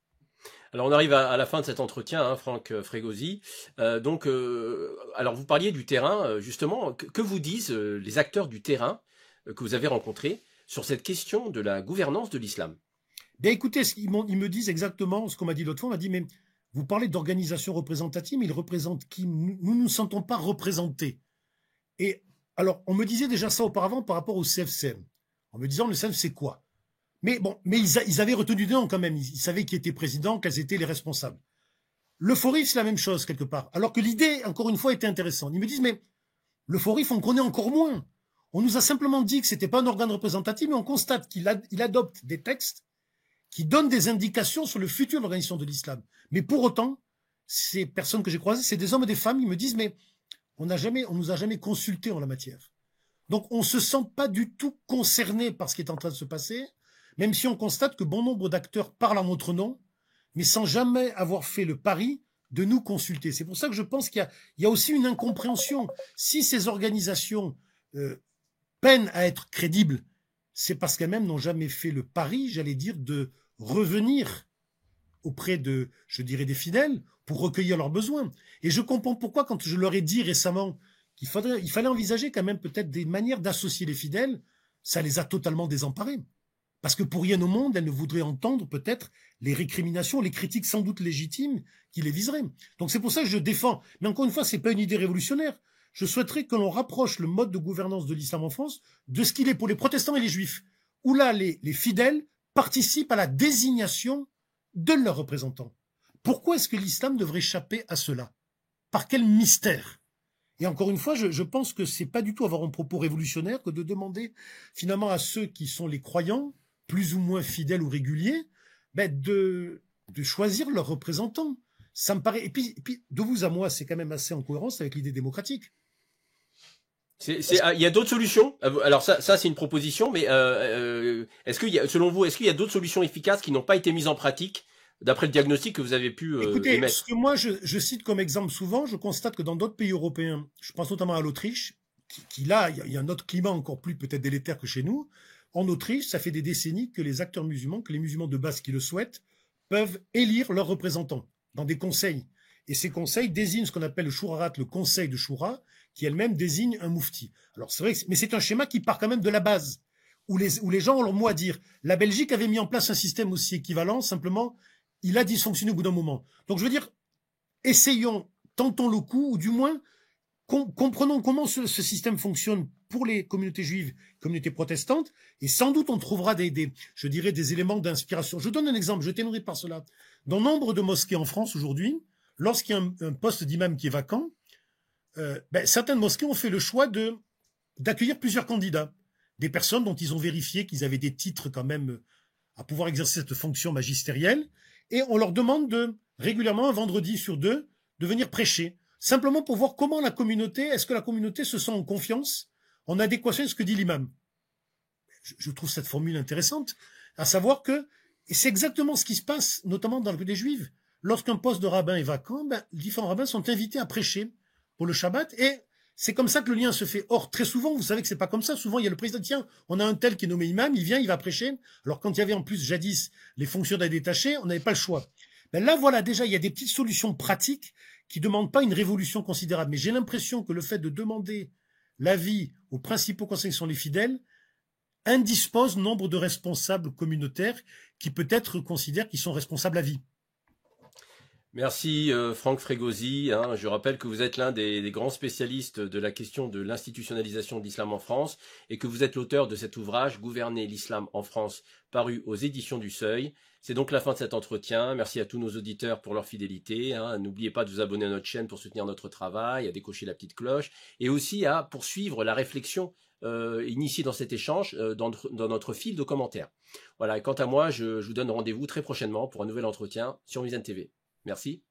Alors on arrive à la fin de cet entretien, hein, Franck Frégosi. Alors vous parliez du terrain, justement. Que vous disent les acteurs du terrain que vous avez rencontrés sur cette question de la gouvernance de l'islam? Bien écoutez, ils me disent exactement ce qu'on m'a dit l'autre fois. On m'a dit, mais vous parlez d'organisation représentative, mais ils représentent qui? Nous ne nous sentons pas représentés. Et alors, on me disait déjà ça auparavant par rapport au CFCM, en me disant, le CFCM, c'est quoi? Mais bon, ils avaient retenu des noms quand même. Ils savaient qui était président, quels étaient les responsables. Le FORIF, c'est la même chose quelque part. Alors que l'idée, encore une fois, était intéressante. Ils me disent, mais le FORIF, on connaît encore moins. On nous a simplement dit que c'était pas un organe représentatif, mais on constate qu'il adopte des textes qui donnent des indications sur le futur de l'organisation de l'islam. Mais pour autant, ces personnes que j'ai croisées, c'est des hommes et des femmes, ils me disent, mais on nous a jamais consultés en la matière. Donc, on se sent pas du tout concerné par ce qui est en train de se passer, même si on constate que bon nombre d'acteurs parlent en notre nom, mais sans jamais avoir fait le pari de nous consulter. C'est pour ça que je pense qu'il y a aussi une incompréhension. Si ces organisations peinent à être crédibles, c'est parce qu'elles-mêmes n'ont jamais fait le pari, j'allais dire, de revenir auprès de, je dirais, des fidèles pour recueillir leurs besoins. Et je comprends pourquoi, quand je leur ai dit récemment qu'il fallait envisager quand même peut-être des manières d'associer les fidèles, ça les a totalement désemparés. Parce que pour rien au monde, elles ne voudraient entendre peut-être les récriminations, les critiques sans doute légitimes qui les viseraient. Donc c'est pour ça que je défends. Mais encore une fois, c'est pas une idée révolutionnaire. Je souhaiterais que l'on rapproche le mode de gouvernance de l'islam en France de ce qu'il est pour les protestants et les juifs, où là, les fidèles participent à la désignation de leurs représentants. Pourquoi est-ce que l'islam devrait échapper à cela? Par quel mystère? Et encore une fois, je pense que c'est pas du tout avoir un propos révolutionnaire que de demander finalement à ceux qui sont les croyants, plus ou moins fidèles ou réguliers, de choisir leurs représentants. Ça me paraît. Et puis, de vous à moi, c'est quand même assez en cohérence avec l'idée démocratique. Il y a d'autres solutions. Alors ça c'est une proposition, mais selon vous, est-ce qu'il y a d'autres solutions efficaces qui n'ont pas été mises en pratique d'après le diagnostic que vous avez pu Écoutez, émettre? ce que moi je cite comme exemple souvent, je constate que dans d'autres pays européens, je pense notamment à l'Autriche, qui là, il y a un autre climat encore plus peut-être délétère que chez nous. En Autriche, ça fait des décennies que les acteurs musulmans, que les musulmans de base qui le souhaitent, peuvent élire leurs représentants dans des conseils. Et ces conseils désignent ce qu'on appelle le shurarat, le conseil de shura, qui elle-même désigne un moufti. Alors c'est vrai, mais c'est un schéma qui part quand même de la base, où les gens ont leur mot à dire. La Belgique avait mis en place un système aussi équivalent, simplement, il a dysfonctionné au bout d'un moment. Donc je veux dire, essayons, tentons le coup, ou du moins, comprenons comment ce système fonctionne pour les communautés juives, communautés protestantes, et sans doute on trouvera je dirais, des éléments d'inspiration. Je donne un exemple, je terminerai par cela. Dans nombre de mosquées en France aujourd'hui, lorsqu'il y a un poste d'imam qui est vacant, certaines mosquées ont fait le choix d'accueillir plusieurs candidats, des personnes dont ils ont vérifié qu'ils avaient des titres quand même à pouvoir exercer cette fonction magistérielle, et on leur demande régulièrement, un vendredi sur deux, de venir prêcher, simplement pour voir comment est-ce que la communauté se sent en confiance, en adéquation avec ce que dit l'imam. je trouve cette formule intéressante, à savoir que, et c'est exactement ce qui se passe, notamment dans le cas des Juifs, lorsqu'un poste de rabbin est vacant, ben, différents rabbins sont invités à prêcher pour le Shabbat, et c'est comme ça que le lien se fait. Or, très souvent, vous savez que c'est pas comme ça. Souvent, il y a le président, tiens, on a un tel qui est nommé imam, il vient, il va prêcher. Alors, quand il y avait en plus, jadis, les fonctionnaires détachés, on n'avait pas le choix. Ben là, voilà, déjà, il y a des petites solutions pratiques qui demandent pas une révolution considérable. Mais j'ai l'impression que le fait de demander l'avis aux principaux conseillers qui sont les fidèles indispose nombre de responsables communautaires qui peut-être considèrent qu'ils sont responsables à vie. Merci Franck Frégosi. Je rappelle que vous êtes l'un des grands spécialistes de la question de l'institutionnalisation de l'islam en France et que vous êtes l'auteur de cet ouvrage Gouverner l'islam en France, paru aux éditions du Seuil. C'est donc la fin de cet entretien. Merci à tous nos auditeurs pour leur fidélité. N'oubliez pas de vous abonner à notre chaîne pour soutenir notre travail, à décocher la petite cloche et aussi à poursuivre la réflexion initiée dans cet échange dans notre fil de commentaires. Voilà, et quant à moi, je vous donne rendez-vous très prochainement pour un nouvel entretien sur Mizan TV. Merci.